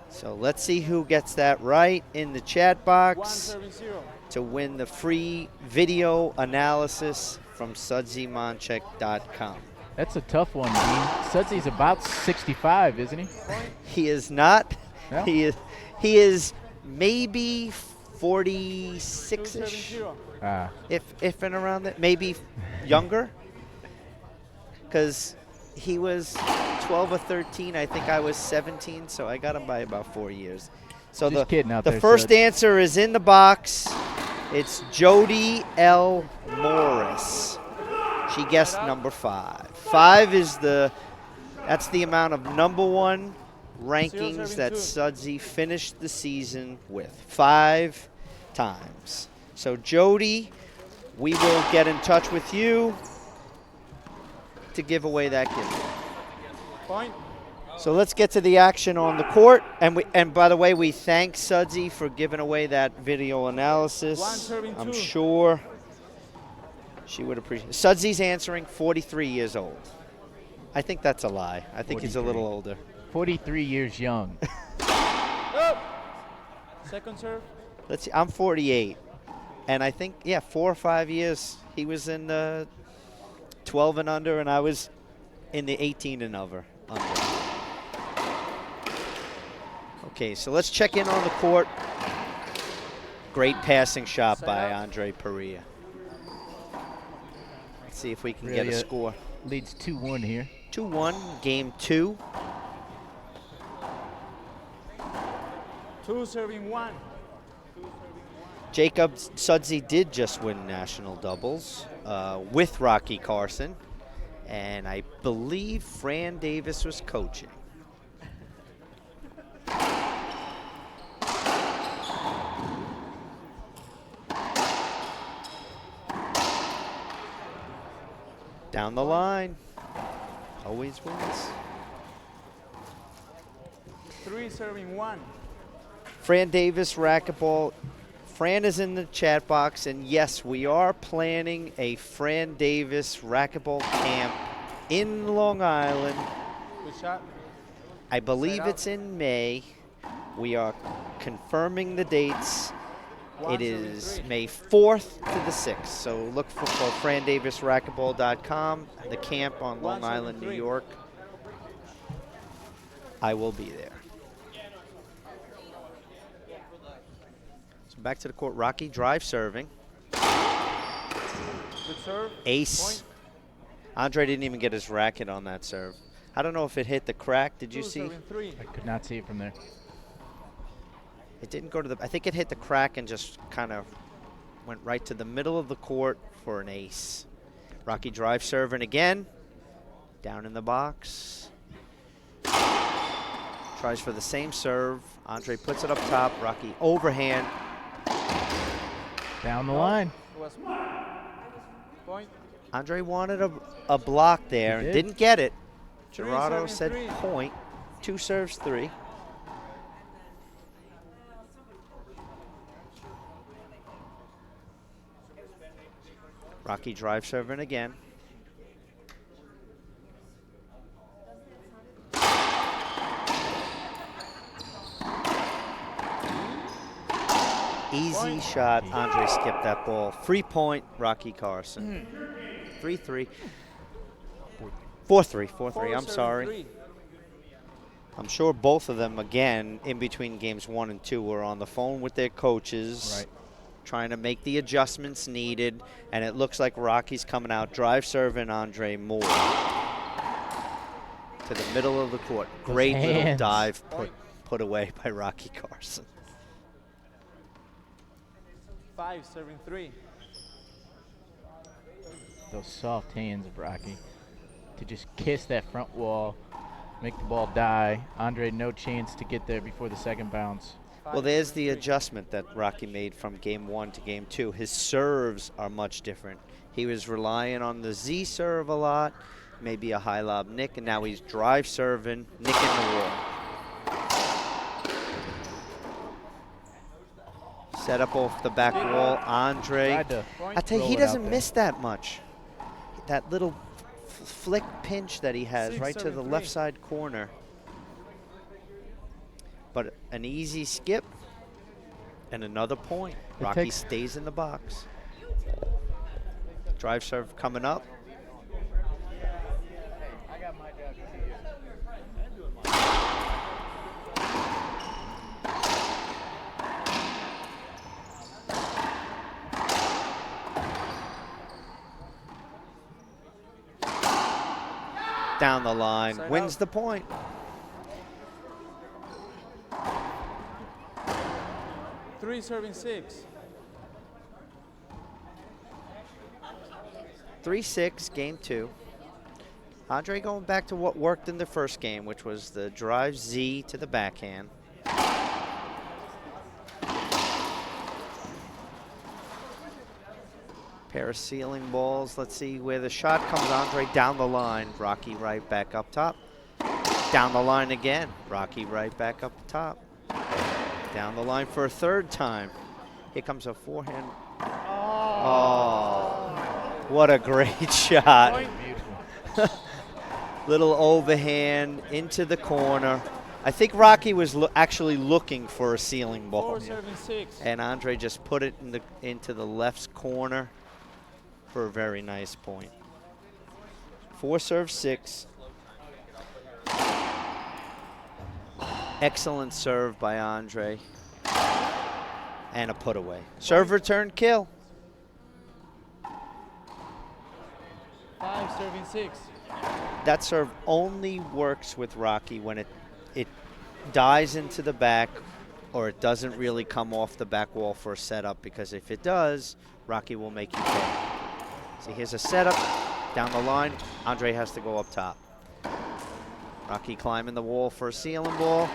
So let's see who gets that right in the chat box to win the free video analysis from SudsyMonchik.com. That's a tough one, Dean. Sudsy's about 65, isn't he? He is not. No? He is maybe 46-ish. If and around that, maybe younger, because he was 12 or 13. I think I was 17, so I got him by about 4 years. So the first answer is in the box. It's Jody L. Morris. She guessed number 5. 5 is that's the amount of #1 rankings that Sudsy finished the season with. 5 times. So Jody, we will get in touch with you to give away that gift. Point. So let's get to the action on the court. And by the way, we thank Sudsy for giving away that video analysis. I'm sure she would appreciate it. Sudsy's answering 43 years old. I think that's a lie. I think he's a little older. 43 years young. Second serve. Let's see. I'm 48. And I think, 4 or 5 years. He was in the 12 and under, and I was in the 18 and under. Okay, so let's check in on the court. Great passing shot by Andree Parrilla. Let's see if we can get a score. Leads 2-1 here. 2-1, game 2. 2 serving 1. Jacob Sudsy did just win national doubles with Rocky Carson, and I believe Fran Davis was coaching. Down the line, always wins. 3 serving 1. Fran Davis, Racquetball. Fran is in the chat box, and yes, we are planning a Fran Davis Racquetball camp in Long Island. Good shot. I believe it's in May. We are confirming the dates. It is May 4th to the 6th, so look for FranDavisRacquetball.com, the camp on Long Island, New York. I will be there. So back to the court. Rocky drive serving. Good serve. Ace. Andree didn't even get his racket on that serve. I don't know if it hit the crack. Did you see? I could not see it from there. It didn't go to the, I think it hit the crack and just kind of went right to the middle of the court for an ace. Rocky drive serving again. Down in the box. Tries for the same serve. Andree puts it up top. Rocky overhand. Down the line. Point. Andree wanted a block there and didn't get it. Gerardo said 3. point. 2 serves 3. Rocky drive serving again. Easy shot. Andree skipped that ball. 3-point, Rocky Carson. 3-3. 4-3. 4-3. I'm sorry. I'm sure both of them, again, in between games 1 and 2, were on the phone with their coaches, trying to make the adjustments needed. And it looks like Rocky's coming out, drive serving Andree Moore to the middle of the court. Great little dive put away by Rocky Carson. 5 serving 3. Those soft hands of Rocky to just kiss that front wall, make the ball die. Andree, no chance to get there before the second bounce. Well, there's the adjustment that Rocky made from game 1 to game 2. His serves are much different. He was relying on the Z serve a lot, maybe a high lob nick, and now he's drive serving, nicking the wall. Set up off the back wall, Andree. I tell you, he doesn't miss that much. That little flick pinch that he has right to the left side corner. But an easy skip and another point. Rocky stays in the box. Drive serve coming up. Down the line, wins the point. Three serving 6. 3-6, game 2. Andree going back to what worked in the first game, which was the drive Z to the backhand. Pair of ceiling balls. Let's see where the shot comes. Andree down the line. Rocky right back up top. Down the line again. Rocky right back up top. Down the line for a third time. Here comes a forehand. Oh, what a great shot. Little overhand into the corner. I think Rocky was actually looking for a ceiling ball. And Andree just put it into the left corner for a very nice point. 4-6. Excellent serve by Andree. And a put away. Serve, return, kill. 5-6. That serve only works with Rocky when it dies into the back or it doesn't really come off the back wall for a setup, because if it does, Rocky will make you pay. See, here's a setup down the line. Andree has to go up top. Rocky climbing the wall for a ceiling ball.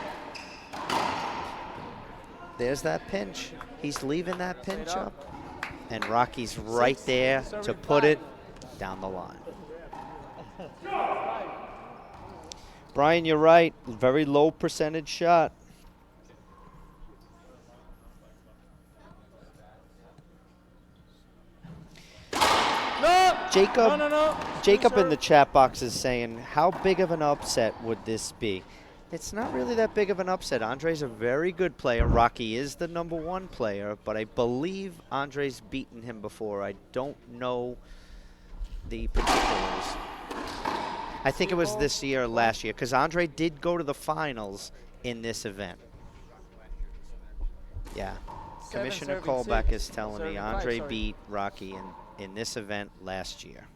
There's that pinch. He's leaving that pinch up. And Rocky's right there to put it down the line. Brian, you're right. Very low percentage shot. Jacob in the chat box is saying, how big of an upset would this be? It's not really that big of an upset. Andree's a very good player. Rocky is the #1 player, but I believe Andree's beaten him before. I don't know the particulars. I think it was this year or last year, because Andree did go to the finals in this event. Yeah. Commissioner Kolbeck is telling me Andree beat Rocky in this event last year.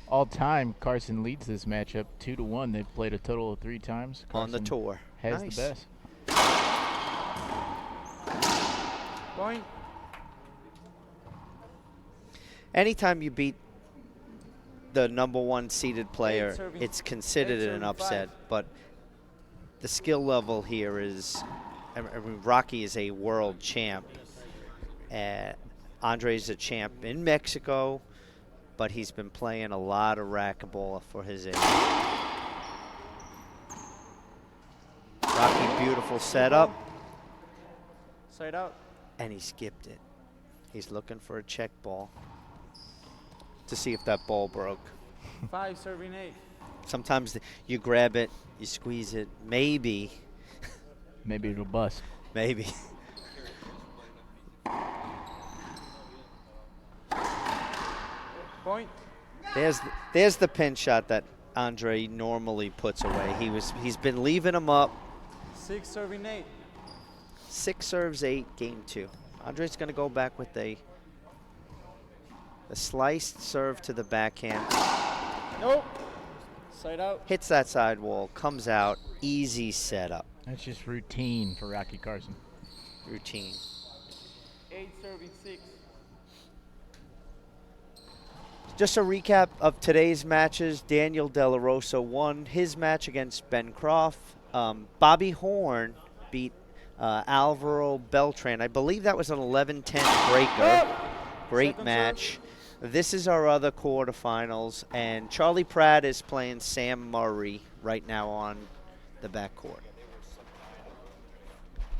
All time, Carson leads this matchup 2-1. They've played a total of 3 times. On Carson the tour. Has Nice. the best. Point. Anytime you beat the #1 seeded player, serving. it's considered an upset, but the skill level here is, I mean, Rocky is a world champ. Andree's a champ in Mexico, but he's been playing a lot of racquetball for his age. Rocky, beautiful setup. Side out. And he skipped it. He's looking for a check ball to see if that ball broke. 5-8. Sometimes you grab it, you squeeze it, maybe. Maybe it'll bust. Maybe. Point. There's the pin shot that Andree normally puts away. He's been leaving him up. 6-8. 6 serves 8, game 2. Andree's going to go back with a sliced serve to the backhand. Nope. Side out. Hits that side wall, comes out, easy setup. That's just routine for Rocky Carson. Routine. 8-6. Just a recap of today's matches. Daniel De La Rosa won his match against Ben Croft. Bobby Horn beat Alvaro Beltran. I believe that was an 11-10 breaker. Great match. This is our other quarterfinals, and Charlie Pratt is playing Sam Murray right now on the backcourt.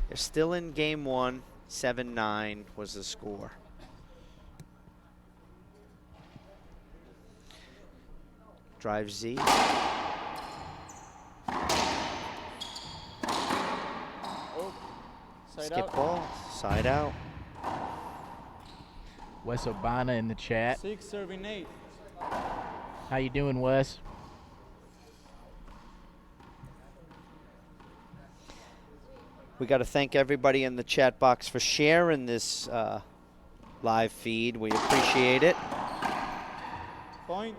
They're still in game 1. 7-9 was the score. Drive Z. Skip ball, side out. Wes Obana in the chat. 6-8. How you doing, Wes? We got to thank everybody in the chat box for sharing this live feed. We appreciate it. Point.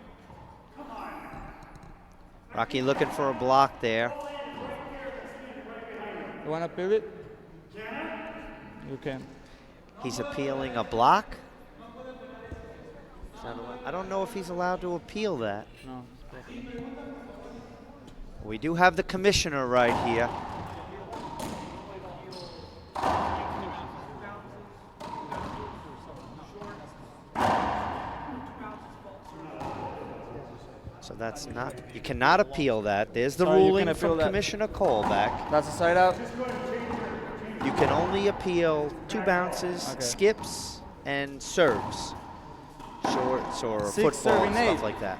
Rocky looking for a block there. You want to pivot? You can. He's appealing a block. I don't know if he's allowed to appeal that. No. We do have the commissioner right here. So that's not, you cannot appeal that. There's the ruling from Commissioner Colback. That's a side out. You can only appeal 2 bounces, skips, and serves. Shorts or football and stuff like that.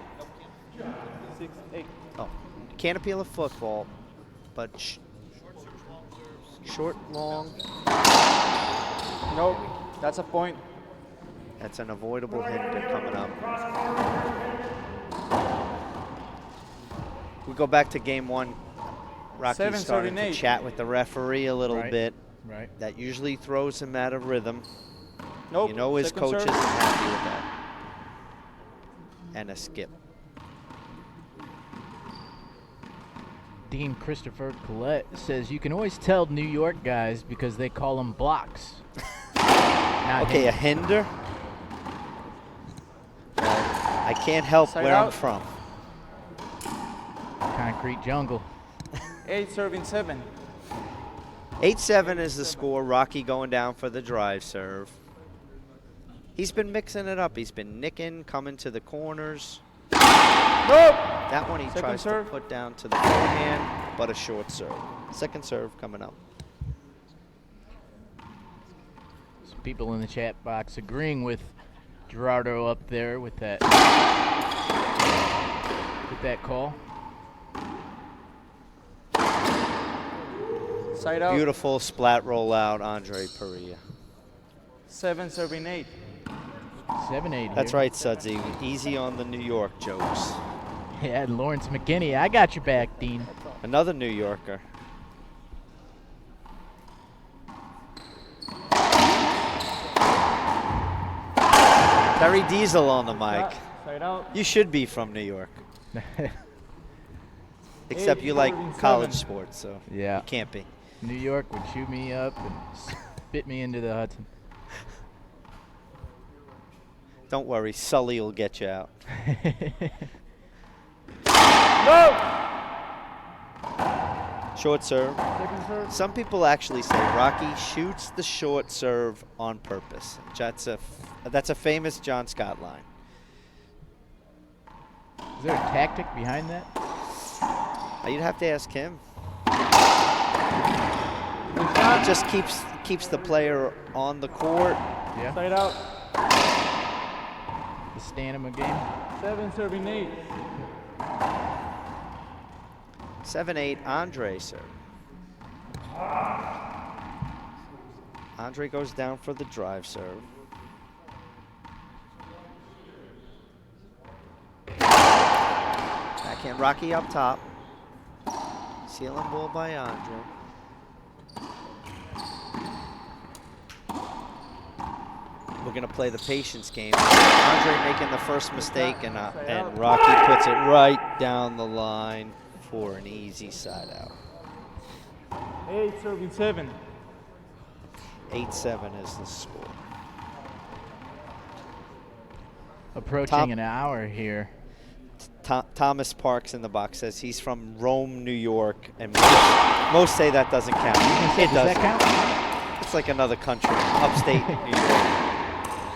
6, 8. Oh, you can't appeal a football, but short, long. Nope, that's a point. That's an avoidable hinder coming up. We go back to game 1. Rocky's starting to chat with the referee a little bit. Right. That usually throws him out of rhythm. Nope. You know his coach isn't happy with that. And a skip. Dean Christopher Collette says you can always tell New York guys because they call them blocks. Okay, a hinder. I can't help where I'm from. Concrete jungle. 8 serving 7. 8-7 is the score. Rocky going down for the drive serve. He's been mixing it up. He's been nicking, coming to the corners. Nope. That one he tries serve. to put down to the forehand, but a short serve. Second serve coming up. Some people in the chat box agreeing with Gerardo up there with that call. Side out. Beautiful splat rollout, Andree Parrilla. 7 serving 8. 7-8. That's right, Sudsy. Easy on the New York jokes. Yeah, Lawrence McKinney. I got your back, Dean. Another New Yorker. Terry Diesel on the mic. Side out. You should be from New York. Except you like college sports, so yeah, you can't be. New York would shoot me up and spit me into the Hudson. Don't worry, Sully will get you out. No! Short serve. Second serve. Some people actually say Rocky shoots the short serve on purpose. That's a famous John Scott line. Is there a tactic behind that? You'd have to ask him. It just keeps the player on the court. Yeah. Side out. The stamina game. 7 serving 8. 7-8, Andree serve. Andree goes down for the drive serve. Backhand Rocky up top. Ceiling ball by Andree. We're going to play the patience game. Andree making the first mistake, and Rocky puts it right down the line for an easy side out. 8 serving 7. 8-7 is the score. Approaching an hour here. Thomas Parks in the box says he's from Rome, New York, and most say that doesn't count. It doesn't. Does that count? It's like another country, upstate New York.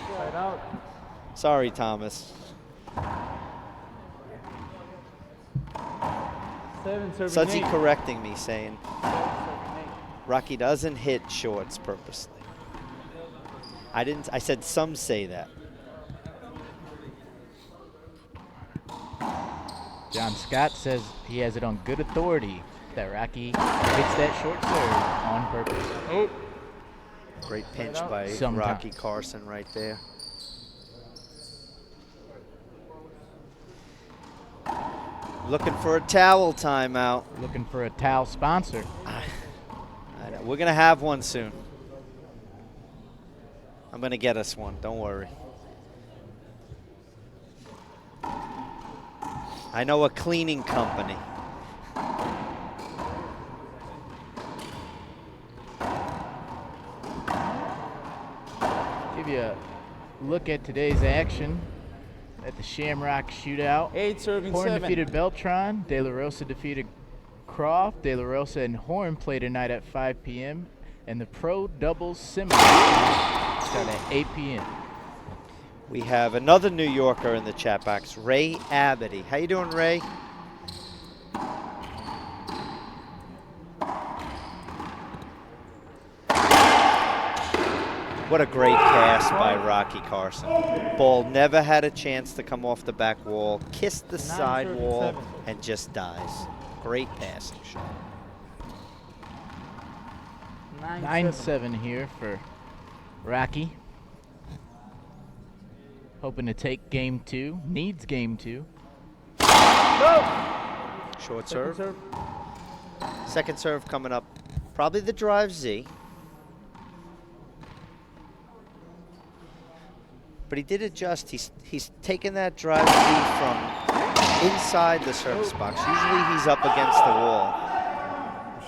Side out. Sorry, Thomas. 7 serving Sudsy 8. correcting me, saying Rocky doesn't hit shorts purposely. I didn't. I said some say that. John Scott says he has it on good authority that Rocky hits that short serve on purpose. Oh. Great pinch by Rocky Carson right there. Looking for a towel timeout. Looking for a towel sponsor. I know. We're going to have one soon. I'm going to get us one. Don't worry. I know a cleaning company. Give you a look at today's action at the Shamrock Shootout. 8 serving Horn 7. defeated Beltron. De La Rosa defeated Croft. De La Rosa and Horn play tonight at 5 p.m. And the pro doubles semifinals start at 8 p.m. We have another New Yorker in the chat box, Ray Abity. How you doing, Ray? What a great pass by Rocky Carson. Ball never had a chance to come off the back wall, kissed the side wall, and just dies. Great passing shot. 9-7 here for Rocky. Hoping to take game 2. Needs game 2. Short serve. Second serve coming up. Probably the drive Z. But he did adjust. He's taken that drive Z from inside the service box. Usually he's up against the wall.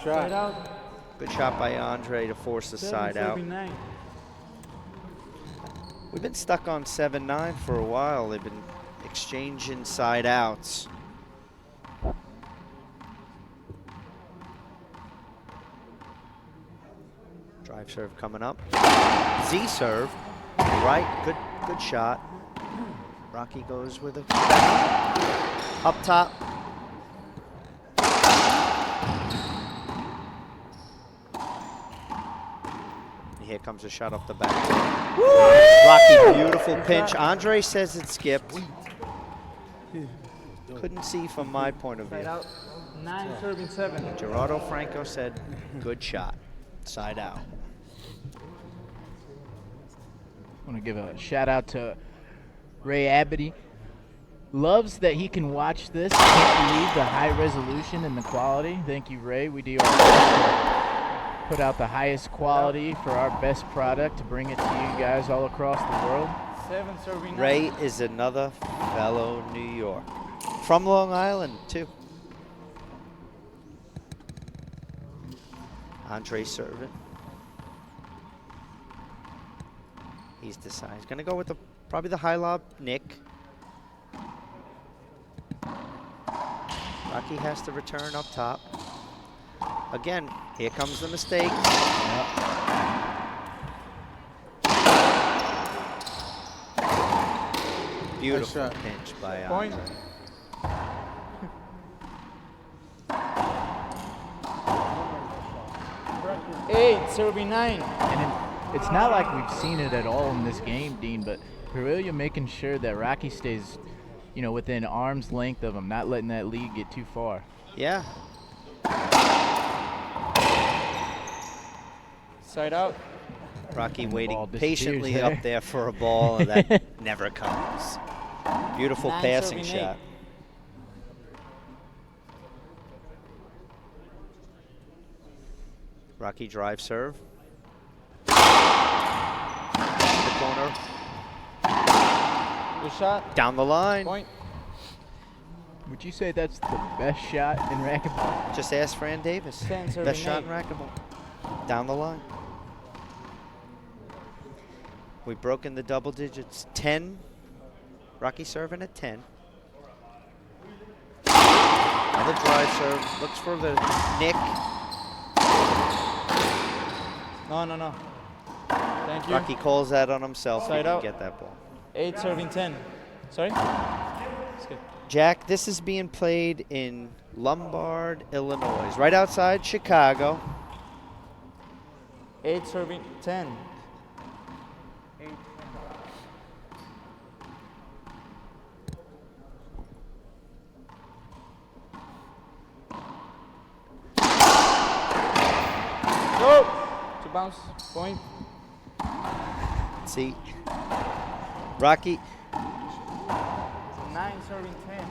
Side out. Good shot by Andree to force the side out. 7-9. We've been stuck on 7-9 for a while. They've been exchanging side outs. Drive serve coming up. Z serve. Right, good shot. Rocky goes with it. Up top. Here comes a shot off the back. Rocky, beautiful pinch. Andree says it skipped. Couldn't see from my point of view. 9 serving 7. Gerardo Franco said, good shot. Side out. I want to give a shout out to Ray Abity. Loves that he can watch this. Can't believe the high resolution and the quality. Thank you, Ray. We do our best to put out the highest quality for our best product to bring it to you guys all across the world. 7 serving 9. Ray is another fellow New York. From Long Island, too. Andree serving. He's decided. He's going to go with probably the high lob, Nick. Rocky has to return up top. Again, here comes the mistake. Beautiful nice pinch by Point. Andree. Eight serving 9. And it's not like we've seen it at all in this game, Dean, but Parrilla making sure that Rocky stays, you know, within arm's length of him, not letting that lead get too far. Yeah. Side out. Rocky waiting patiently there. up there for a ball that never comes. Beautiful 9 passing serving 8. shot. Rocky drive serve. The corner. Good shot. Down the line. Point. Would you say that's the best shot in racquetball? Just ask Fran Davis. 10 serving Best shot 8. in racquetball. Down the line. We've broken the double digits. 10. Rocky serving at 10. Another drive serve. Looks for the Nick. No. Thank you. Rocky calls that on himself. He Side didn't out. get that ball. 8 serving 10. Sorry? Skip. Jack, this is being played in Lombard, Illinois, right outside Chicago. 8 serving 10. 8. Go! To bounce. Point. See, Rocky. 9 serving 10.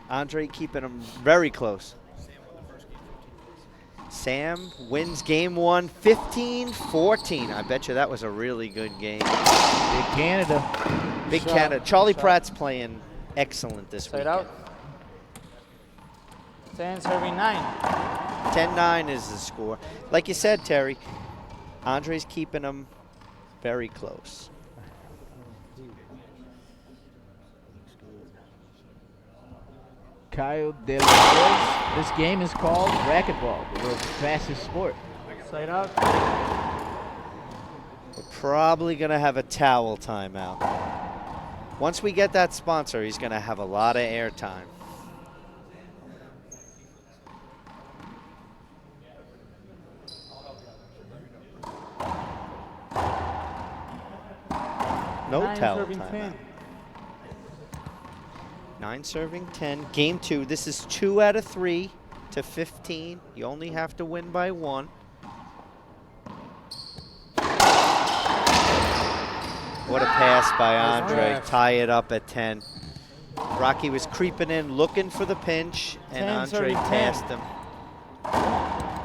Andree keeping him very close. Sam wins game 1, 15-14. I bet you that was a really good game. Big Canada. Big Shot. Canada. Charlie Shot. Pratt's playing excellent this Side weekend. out. 10 serving 9. 10-9 is the score. Like you said, Terry, Andree's keeping him very close. Kyle De La Cruz. This game is called Racquetball, the world's fastest sport. Side out. We're probably going to have a towel timeout. Once we get that sponsor, he's going to have a lot of air time. No towel timeout. 9 serving 10. Game 2. This is 2 out of 3 to 15. You only have to win by 1. What a pass by Andree. Tie it up at 10. Rocky was creeping in, looking for the pinch, and Andree passed him.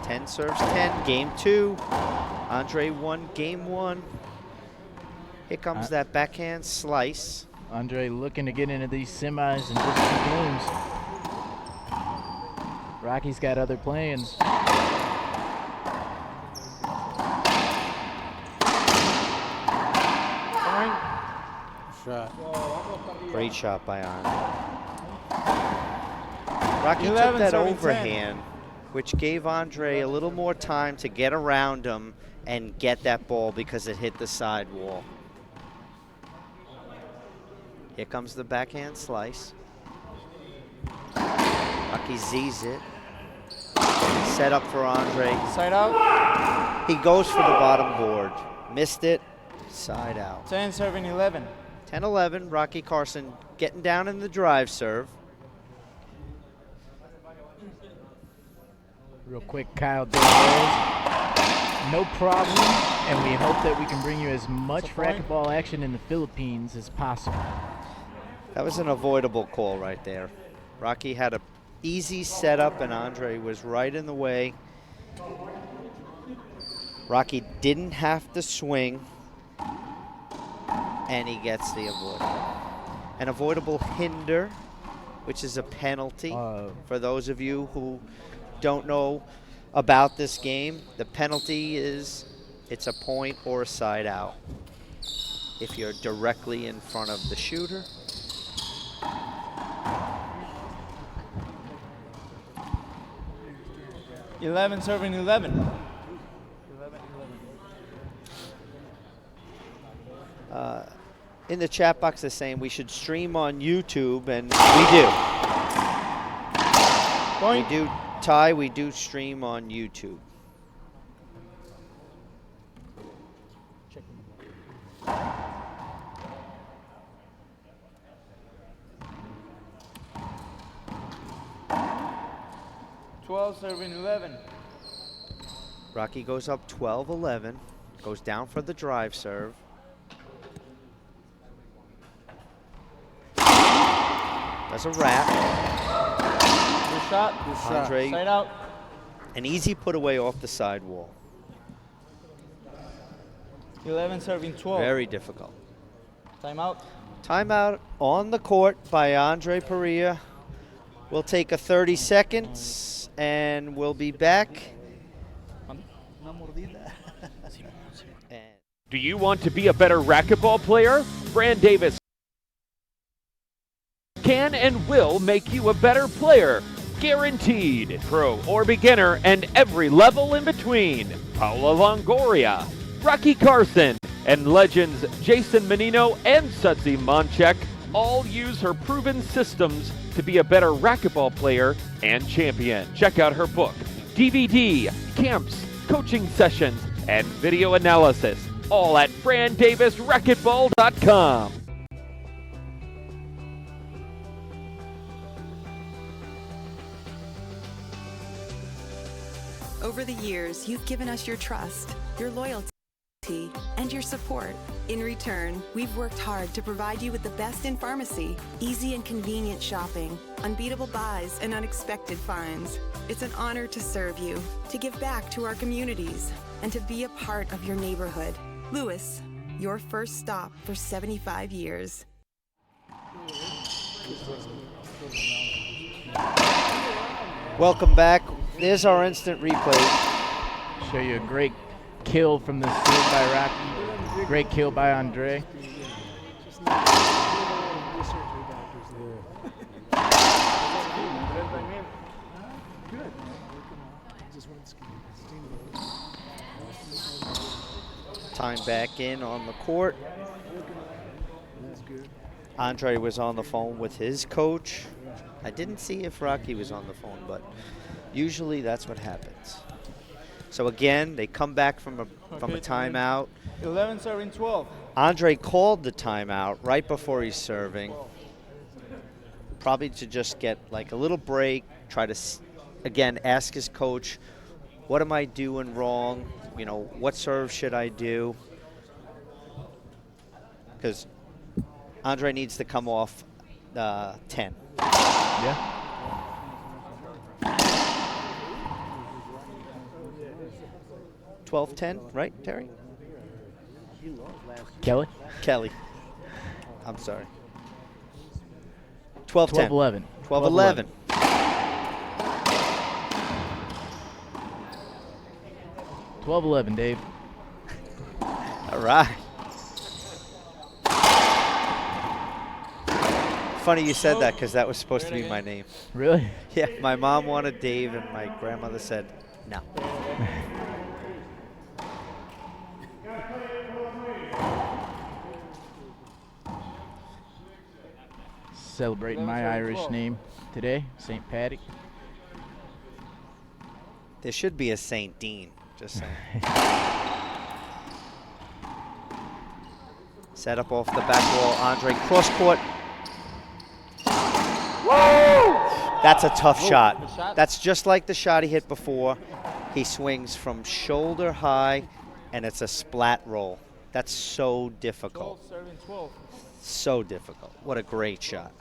10 serves 10. Game 2. Andree won game 1. Here comes that backhand slice. Andree looking to get into these semis in just 2 games. Rocky's got other plans. Great shot by Andree. Rocky took that overhand, which gave Andree a little more time to get around him and get that ball because it hit the side wall. Here comes the backhand slice. Rocky Z's it. Set up for Andree. Side out. He goes for the bottom board. Missed it. Side out. 10 serving 11. 10-11. Rocky Carson getting down in the drive serve. Real quick, Kyle De La Cruz. No problem, and we hope that we can bring you as much racquetball action in the Philippines as possible. That was an avoidable call right there. Rocky had an easy setup, and Andree was right in the way. Rocky didn't have to swing, and he gets the avoidable. An avoidable hinder, which is a penalty. For those of you who don't know about this game, the penalty is it's a point or a side out if you're directly in front of the shooter. Eleven serving 11. In the chat box, they're saying we should stream on YouTube, and we do. Point. We do, Ty, we do stream on YouTube. Serving 11. Rocky goes up 12-11, goes down for the drive serve. Does a wrap. Good shot. Good shot. Andree, side out. An easy put away off the sidewall. 11 serving 12. Very difficult. Timeout. Timeout on the court by Andree Parrilla. We'll take a 30 seconds. And we'll be back. Do you want to be a better racquetball player? Fran Davis can and will make you a better player. Guaranteed. Pro or beginner and every level in between. Paula Longoria, Rocky Carson, and legends Jason Menino and Sudsy Monchek all use her proven systems to be a better racquetball player and champion. Check out her book, DVD, camps, coaching sessions, and video analysis, all at FranDavisRacquetball.com. Over the years, you've given us your trust, your loyalty, and your support. In return, we've worked hard to provide you with the best in pharmacy, easy and convenient shopping, unbeatable buys, and unexpected finds. It's an honor to serve you, to give back to our communities, and to be a part of your neighborhood. Lewis, your first stop for 75 years. Welcome back. There's our instant replay. Show you a great kill from the serve by Rocky. Great kill by Andree. Time back in on the court. Andree was on the phone with his coach. I didn't see if Rocky was on the phone, but usually that's what happens. So again, they come back from a timeout. 11 serving 12. Andree called the timeout right before he's serving, probably to just get like a little break, try to, again, ask his coach, what am I doing wrong? You know, what serve should I do? Because Andree needs to come off 10. Yeah. $12-10, right, Terry? Kelly? Kelly. I'm sorry. 12-10. 12-11. 12-11. 12-11, Dave. All right. Funny you said that because that was supposed to be my name. Really? Yeah, my mom wanted Dave and my grandmother said no. Celebrating my Irish name today, St. Paddy. There should be a St. Dean, just saying. Set up off the back wall, Andree cross court. That's a tough shot. That's just like the shot he hit before. He swings from shoulder high, and it's a splat roll. That's so difficult. 12 serving 12. So difficult. What a great shot.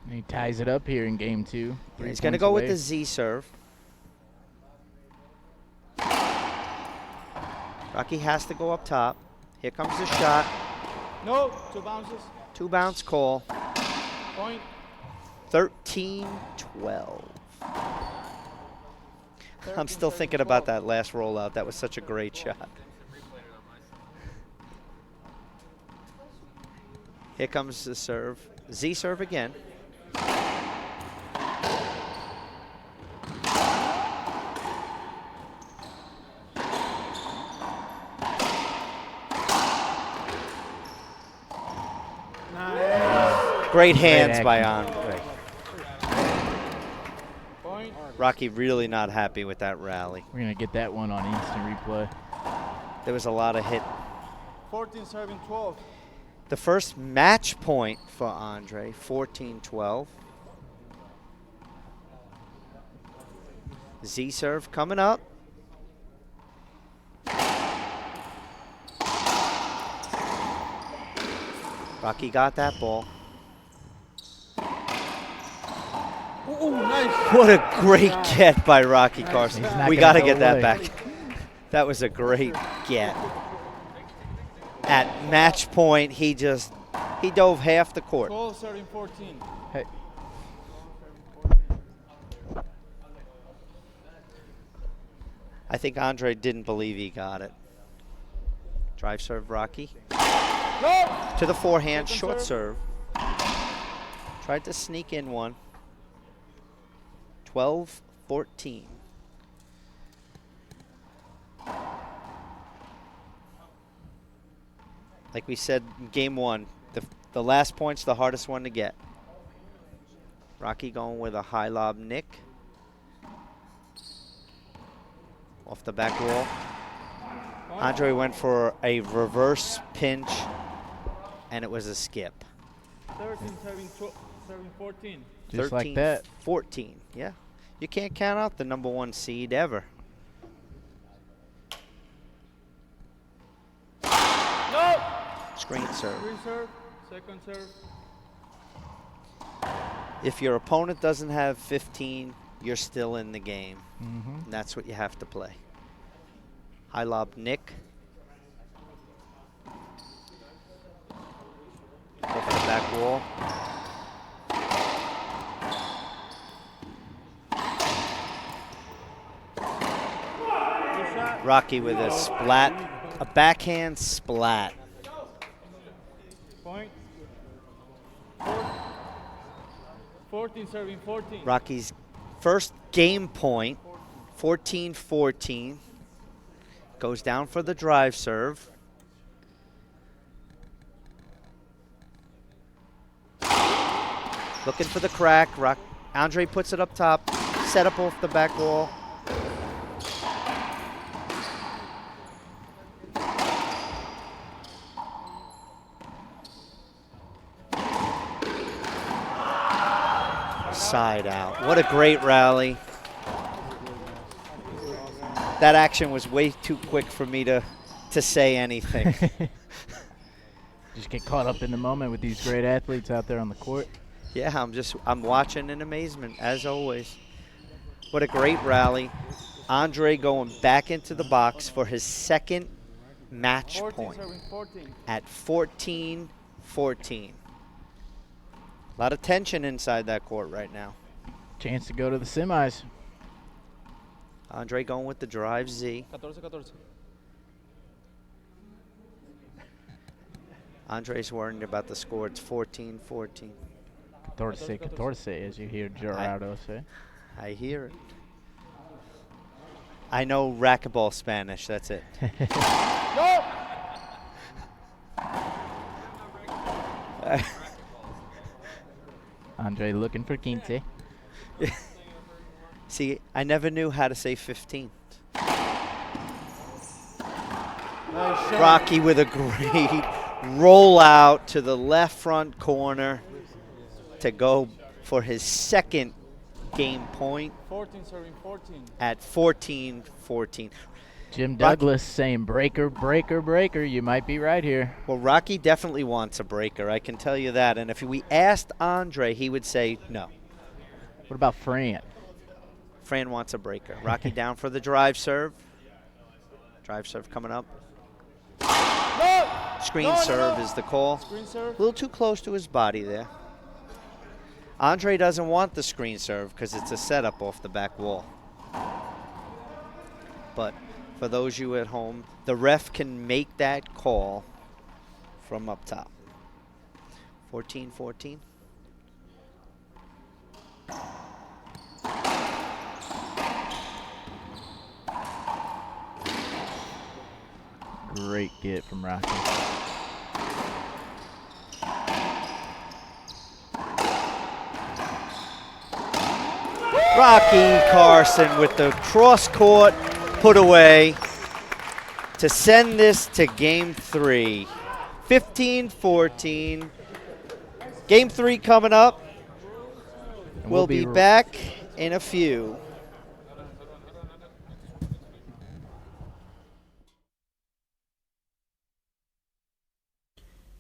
And he ties it up here in game 2. He's going to go with the Z serve. Rocky has to go up top. Here comes the shot. No, 2 bounces. 2 bounce call. Point. 13-12. I'm still thinking about that last rollout. That was such a great shot. Here comes the serve. Z serve again. Great hands by Andree. Rocky really not happy with that rally. We're going to get that one on instant replay. There was a lot of hit. 14 serving 12. The first match point for Andree, 14-12. Z serve coming up. Rocky got that ball. Oh, nice. What a great get by Rocky Carson. We got to get that away. back. That was a great get. At match point, he dove half the court. 12 serving 14. Hey. I think Andree didn't believe he got it. Drive serve Rocky. No. To the forehand, Second short serve. Tried to sneak in one. 12-14. Like we said in game 1, the last point's the hardest one to get. Rocky going with a high lob nick. Off the back wall. Andree went for a reverse pinch, and it was a skip. 13 serving 14. Just like that. 14, yeah. You can't count out the number 1 seed ever. No. Screen serve. Screen serve. Second serve. If your opponent doesn't have 15, you're still in the game. Mm-hmm. And that's what you have to play. High lob nick. Off the back wall. Rocky with a splat, a backhand splat. Point. 14 serving 14. Rocky's First game point, 14-14. Goes down for the drive serve. Looking for the crack. Andree puts it up top. Set up off the back wall. Side out. What a great rally. That action was way too quick for me to say anything. Just get caught up in the moment with these great athletes out there on the court. Yeah, I'm watching in amazement, as always. What a great rally. Andree going back into the box for his second match point at 14-14. A lot of tension inside that court right now. Chance to go to the semis. Andree going with the drive Z. 14-14. Andre's worried about the score. It's 14-14. 14, as you hear Gerardo say. I hear it. I know racquetball Spanish, that's it. No! Andree looking for quinte. See, I never knew how to say 15. Nice Rocky with a great rollout to the left front corner to go for his second game point 14-14. at 14-14. Jim Douglas saying breaker, breaker, breaker. You might be right here. Well, Rocky definitely wants a breaker, I can tell you that. And if we asked Andree, he would say no. What about Fran? Fran wants a breaker. Rocky down for the drive serve. Drive serve coming up. No! Screen serve is the call. Screen serve. A little too close to his body there. Andree doesn't want the screen serve because it's a setup off the back wall. But for those of you at home, the ref can make that call from up top. 14-14. Great get from Rocky. Rocky Carson with the cross-court put away to send this to game 3. 15-14. Game 3 coming up. We'll be back in a few.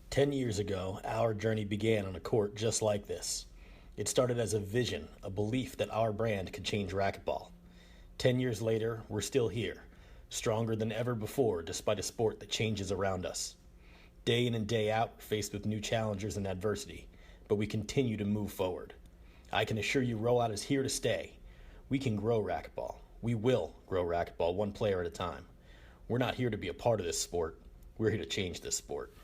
Ten years ago, our journey began on a court just like this. It started as a vision, a belief that our brand could change racquetball. 10 years later, we're still here, stronger than ever before despite a sport that changes around us. Day in and day out, we're faced with new challenges and adversity, but we continue to move forward. I can assure you Rollout is here to stay. We can grow racquetball. We will grow racquetball one player at a time. We're not here to be a part of this sport. We're here to change this sport.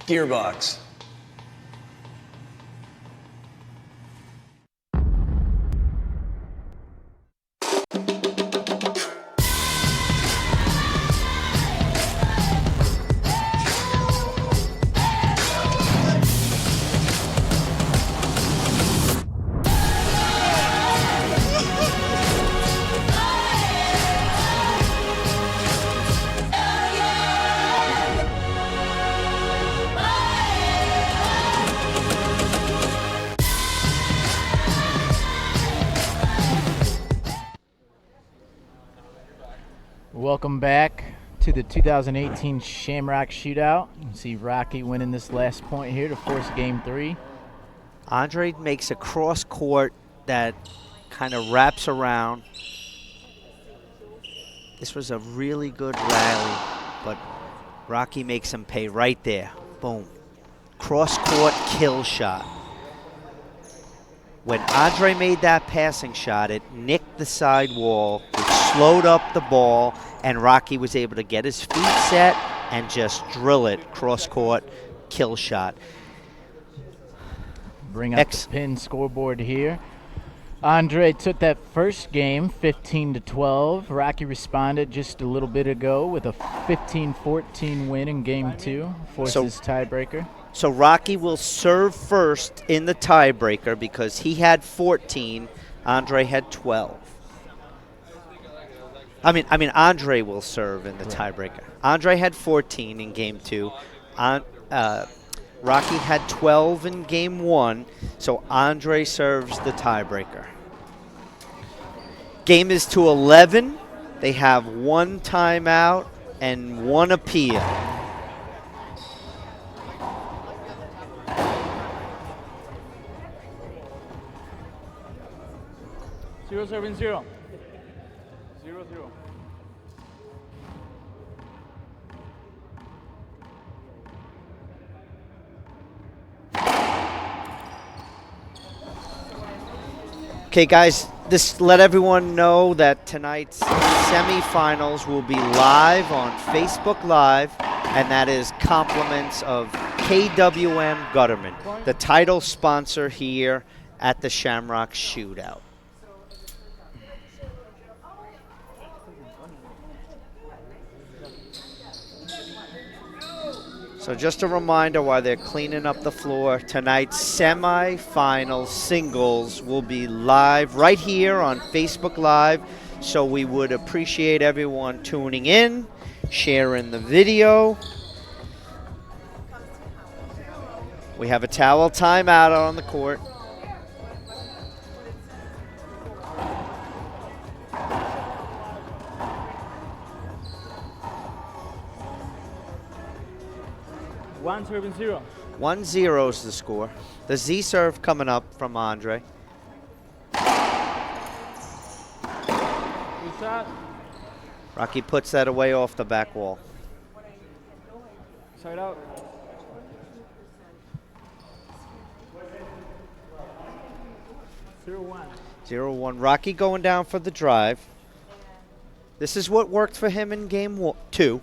Gearbox. Welcome back to the 2018 Shamrock Shootout. You can see Rocky winning this last point here to force game 3. Andree makes a cross court that kind of wraps around. This was a really good rally, but Rocky makes him pay right there. Boom. Cross-court kill shot. When Andree made that passing shot, it nicked the side wall, which slowed up the ball, and Rocky was able to get his feet set and just drill it. Cross-court kill shot. Bring up the pin scoreboard here. Andree took that first game 15-12. Rocky responded just a little bit ago with a 15-14 win in game 2, forces tiebreaker. So Rocky will serve first in the tiebreaker because he had 14, Andree had 12. I mean Andree will serve in the tiebreaker. Andree had 14 in game 2. Rocky had 12 in game 1, so Andree serves the tiebreaker. Game is to 11. They have 1 timeout and 1 appeal. Zero, 7, 0. 0, 0. Okay, guys, just let everyone know that tonight's semifinals will be live on Facebook Live, and that is compliments of KWM Gutterman, the title sponsor here at the Shamrock Shootout. So just a reminder while they're cleaning up the floor, tonight's semi-final singles will be live right here on Facebook Live. So we would appreciate everyone tuning in, sharing the video. We have a towel timeout on the court. One serving 0. 1-0 is the score. The Z serve coming up from Andree. Good shot. Rocky puts that away off the back wall. Side out. 0-1. 0-1. Rocky going down for the drive. This is what worked for him in game 2.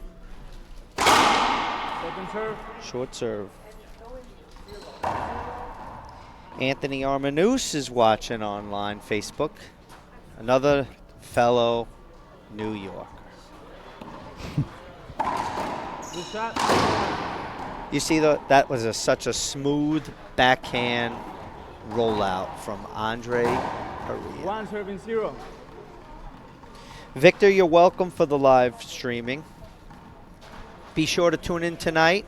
Second serve. Short serve. Anthony Armanus is watching online Facebook. Another fellow New Yorker. Good shot. You see, that was such a smooth backhand rollout from Andree Parrilla. 1 serving 0. Victor, you're welcome for the live streaming. Be sure to tune in tonight.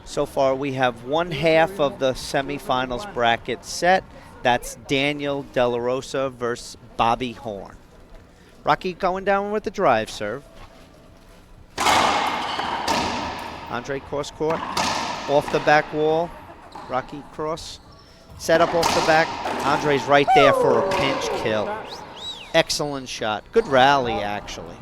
So far, we have 1/2 of the semifinals bracket set. That's Daniel De La Rosa versus Bobby Horn. Rocky going down with the drive serve. Andree cross court, off the back wall. Rocky cross, set up off the back. Andree's right there for a pinch kill. Excellent shot. Good rally, actually.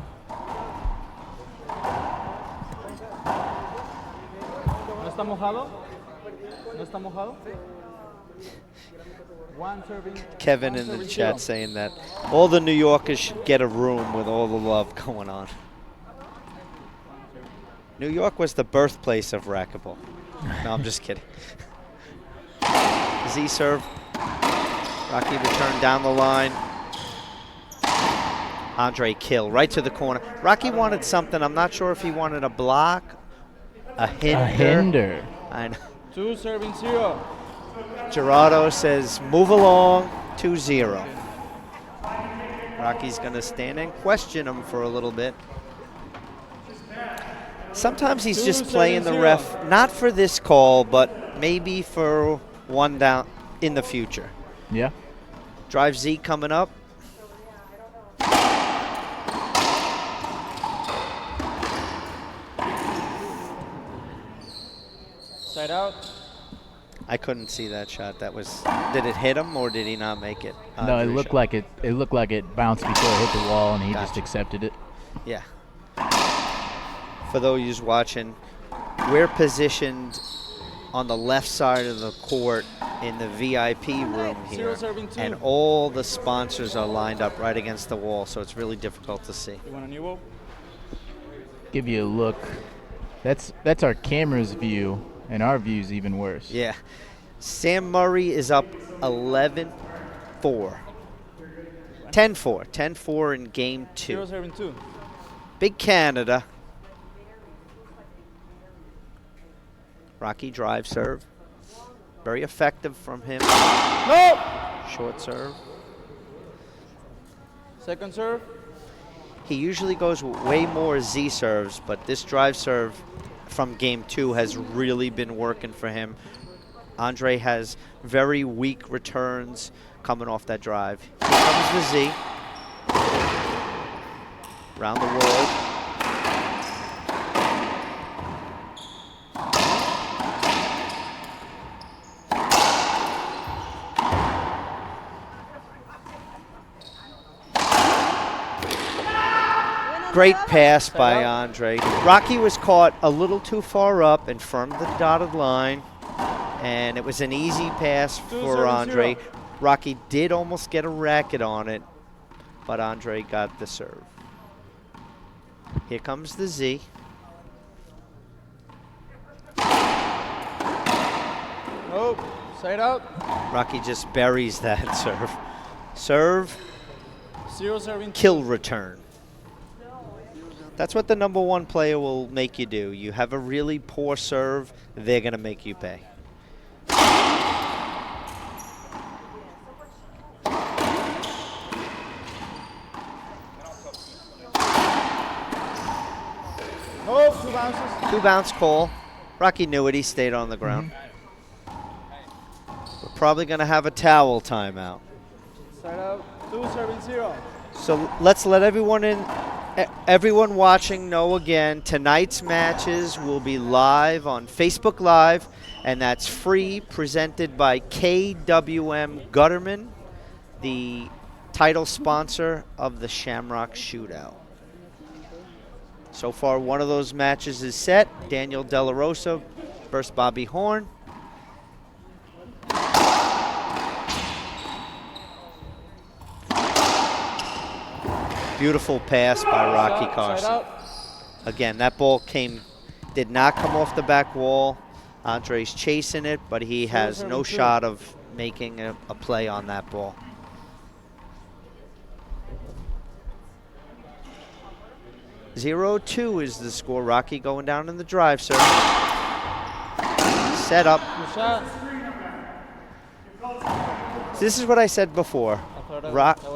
¿No está mojado? ¿No está mojado? 1 serving. Kevin in the chat saying that all the New Yorkers should get a room with all the love going on. New York was the birthplace of racquetball. No, I'm just kidding. Z serve. Rocky return down the line. Andree kill right to the corner. Rocky wanted something. I'm not sure if he wanted a block, a hinder. A hinder. I know. 2 serving 0. Gerardo says move along, 2-0. Rocky's going to stand and question him for a little bit. Sometimes he's just playing the ref, not for this call, but maybe for one down in the future. Yeah. Drive Z coming up. I couldn't see that shot. That was. Did it hit him or did he not make it? No, it looked like it. It looked like it bounced before it hit the wall, and he just accepted it. Yeah. For those watching, we're positioned on the left side of the court in the VIP room here, and all the sponsors are lined up right against the wall, so it's really difficult to see. You want a new ball? Give you a look. That's our camera's view, and our view's even worse. Yeah. Sam Murray is up 11-4. 10-4. 10-4 in game 2. Big Canada. Rocky drive serve. Very effective from him. No! Short serve. Second serve. He usually goes way more Z serves, but this drive serve from game 2 has really been working for him. Andree has very weak returns coming off that drive. Here comes the Z. Round the world. Great pass by Andree. Rocky was caught a little too far up in front of the dotted line, and it was an easy pass for Andree. Rocky did almost get a racket on it, but Andree got the serve. Here comes the Z. Oh, side out. Rocky just buries that serve. Serve, 0 serving. kill return. That's what the number 1 player will make you do. You have a really poor serve, they're going to make you pay. Oh, 2 bounces. 2 bounce call. Rocky knew it. He stayed on the ground. We're probably going to have a towel timeout. Side out. 2 serving 0. So let's let everyone watching know again, tonight's matches will be live on Facebook Live, and that's free, presented by KWM Gutterman, the title sponsor of the Shamrock Shootout. So far, one of those matches is set. Daniel De La Rosa versus Bobby Horn. Beautiful pass by Rocky Carson. Again, that ball did not come off the back wall. Andree's chasing it, but he has no shot of making a play on that ball. (0-2) is the score. Rocky going down in the drive serve. Set up. This is what I said before.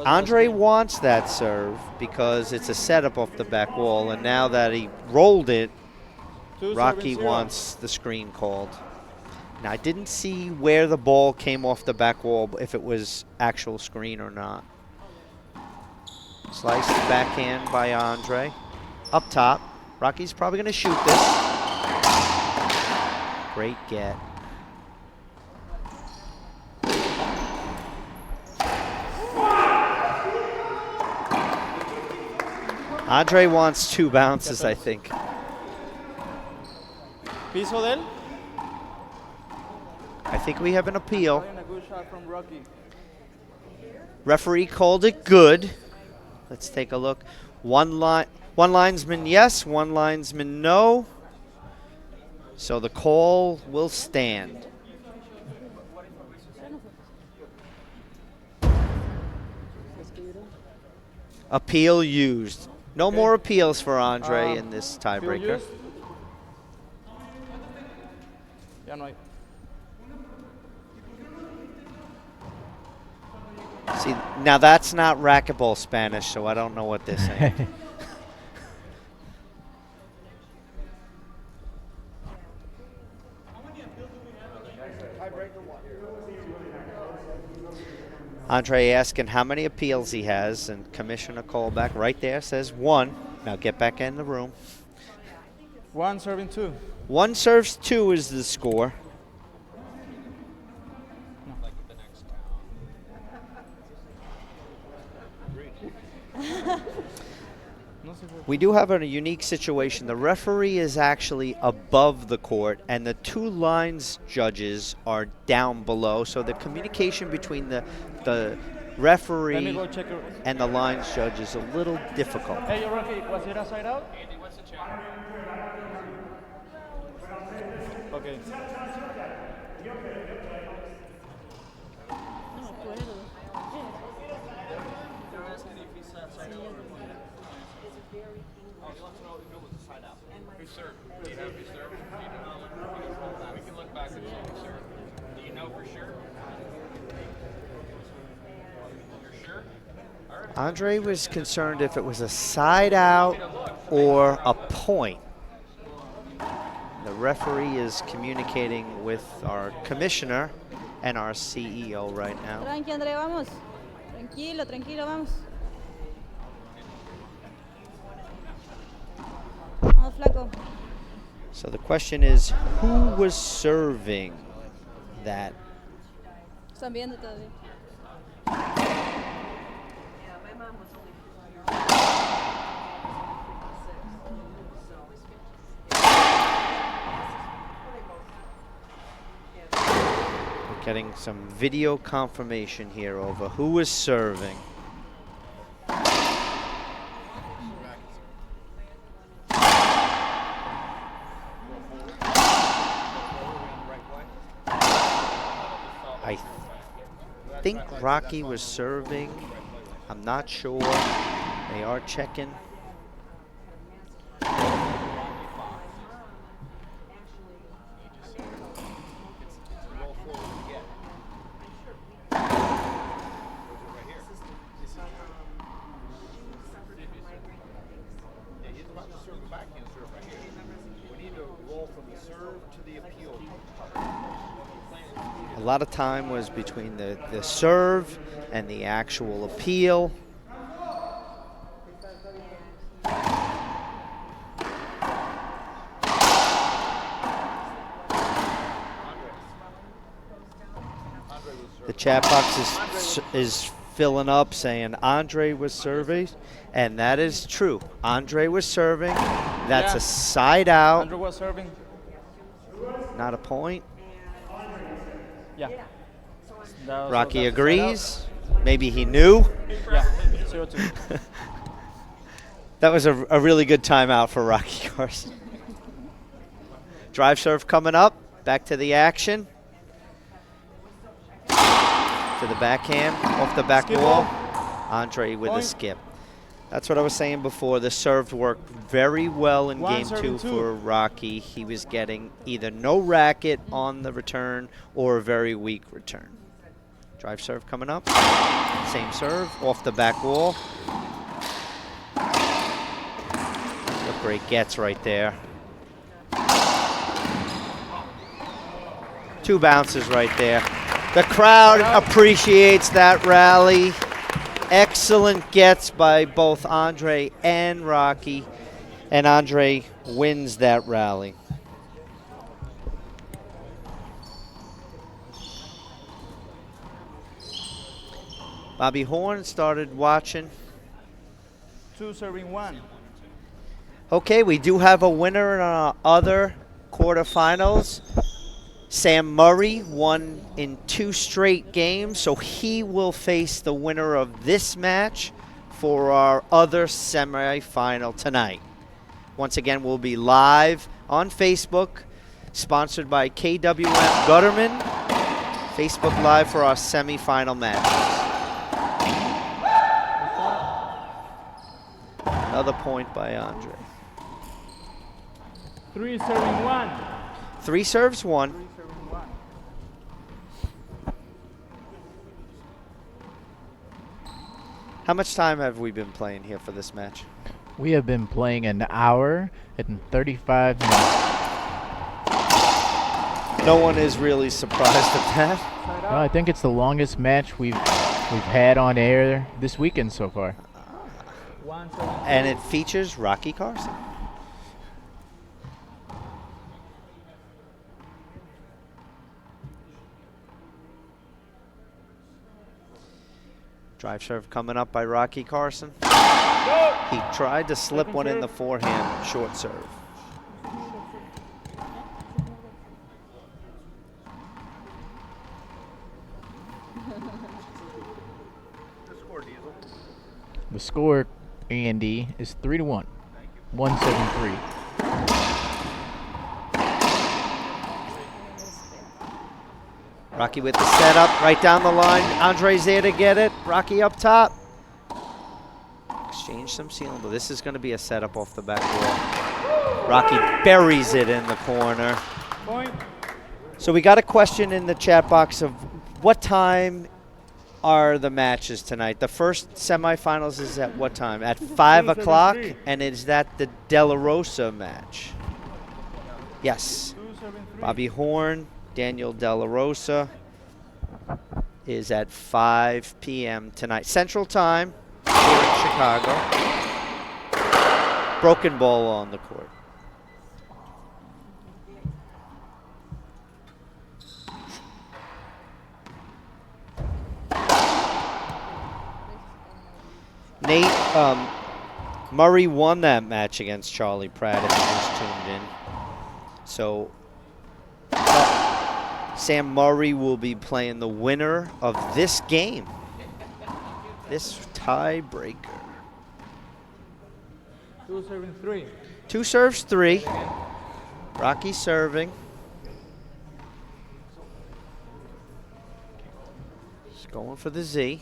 Andree wants that serve because it's a setup off the back wall, and now that he rolled it, Rocky wants the screen called. Now, I didn't see where the ball came off the back wall, if it was actual screen or not. Sliced backhand by Andree. Up top. Rocky's probably going to shoot this. Great get. Andree wants 2 bounces, I think. Piso del. I think we have an appeal. A good shot from Rocky. Referee called it good. Let's take a look. One linesman yes, one linesman no. So the call will stand. Appeal used. No more appeals for Andree in this tiebreaker. Ya no hay. See, now that's not racquetball Spanish, so I don't know what they're saying. Andree asking how many appeals he has, and Commissioner Callback right there says 1. Now get back in the room. 1 serving 2. 1 serves 2 is the score. We do have a unique situation. The referee is actually above the court, and the two lines judges are down below. So the communication between the referee and the lines judge is a little difficult. Hey, Rocky, was it a side out? Andy, what's the check? Okay. Andree was concerned if it was a side out or a point. The referee is communicating with our commissioner and our CEO right now. Tranqui, André, vamos. Tranquilo, tranquilo, vamos. Vamos, flaco. So the question is, who was serving that? Están viendo todavía. Getting some video confirmation here over who is serving. I think Rocky was serving. I'm not sure. They are checking. A lot of time was between the serve and the actual appeal. The chat box is filling up saying Andree was serving, and that is true. Andree was serving. That's a side out. Andree was serving. Not a point. Yeah. Rocky agrees. Maybe he knew. Yeah, 0-2. That was a really good timeout for Rocky Carson. Drive serve coming up. Back to the action. To the backhand, off the back wall. Andree with a skip. That's what I was saying before. The serve worked very well in game two for Rocky. He was getting either no racket on the return or a very weak return. Drive serve coming up. Same serve, off the back wall. Look where he gets right there. Two bounces right there. The crowd appreciates that rally. Excellent gets by both Andree and Rocky, and Andree wins that rally. Bobby Horn started watching. 2 serving 1. Okay, we do have a winner in our other quarterfinals. Sam Murray won in 2 straight games, so he will face the winner of this match for our other semifinal tonight. Once again, we'll be live on Facebook, sponsored by KWM Gutterman. Facebook Live for our semifinal matches. Another point by Andree. 3 serving 1. 3 serves 1. How much time have we been playing here for this match? We have been playing an hour and 35 minutes. No one is really surprised at that. No, I think it's the longest match we've had on air this weekend so far. And it features Rocky Carson. Drive serve coming up by Rocky Carson. He tried to slip one in the forehand short serve. The score, Andy, is 3-1. 173. Rocky with the setup, right down the line. Andree's there to get it. Rocky up top. Exchange some ceiling, but this is going to be a setup off the back wall. Rocky buries it in the corner. Point. So we got a question in the chat box of what time are the matches tonight? The first semifinals is at what time? At 5 o'clock, and is that the De La Rosa match? Yes. Bobby Horn, Daniel De La Rosa is at 5 p.m. tonight. Central Time here in Chicago. Broken ball on the court. Nate, Murray won that match against Charlie Pratt if you just tuned in. So Sam Murray will be playing the winner of this game. This tiebreaker. 2 serving 3. 2 serves 3. Rocky serving. Just going for the Z.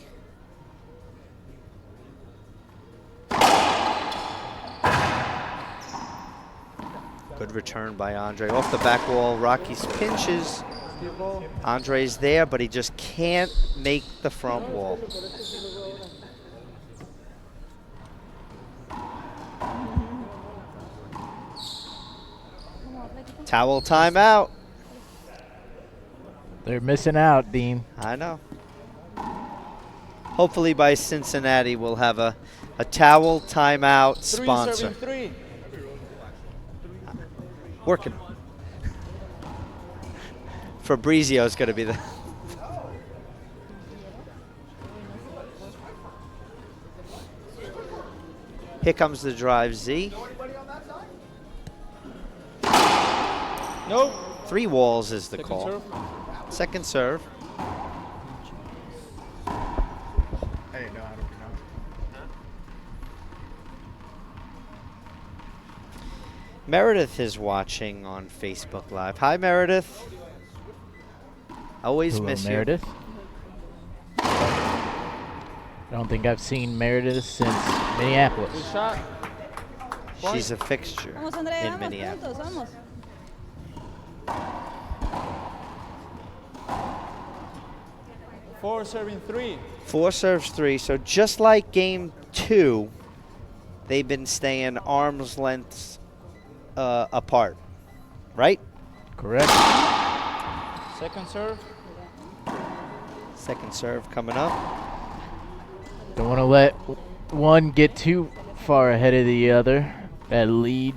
Good return by Andree. Off the back wall, Rocky's pinches. Andree's there, but he just can't make the front wall. Towel timeout. They're missing out, Dean. I know. Hopefully by Cincinnati we'll have a towel timeout sponsor. 3. Working. Fabrizio's going to be the... Here comes the drive, Z. Nope. 3 walls is the Second call. serve. Second serve. I didn't know how to pronounce it. Meredith is watching on Facebook Live. Hi, Meredith. Always Hello, miss Meredith. I don't think I've seen Meredith since Minneapolis. Good shot. you. She's a fixture Vamos, Andrea, in vamos, Minneapolis. puntos, vamos. Four serving 3. 4 serves 3. So just like game 2, they've been staying arm's length apart, right? Correct. Second serve. Second serve coming up. Don't want to let one get too far ahead of the other. That lead.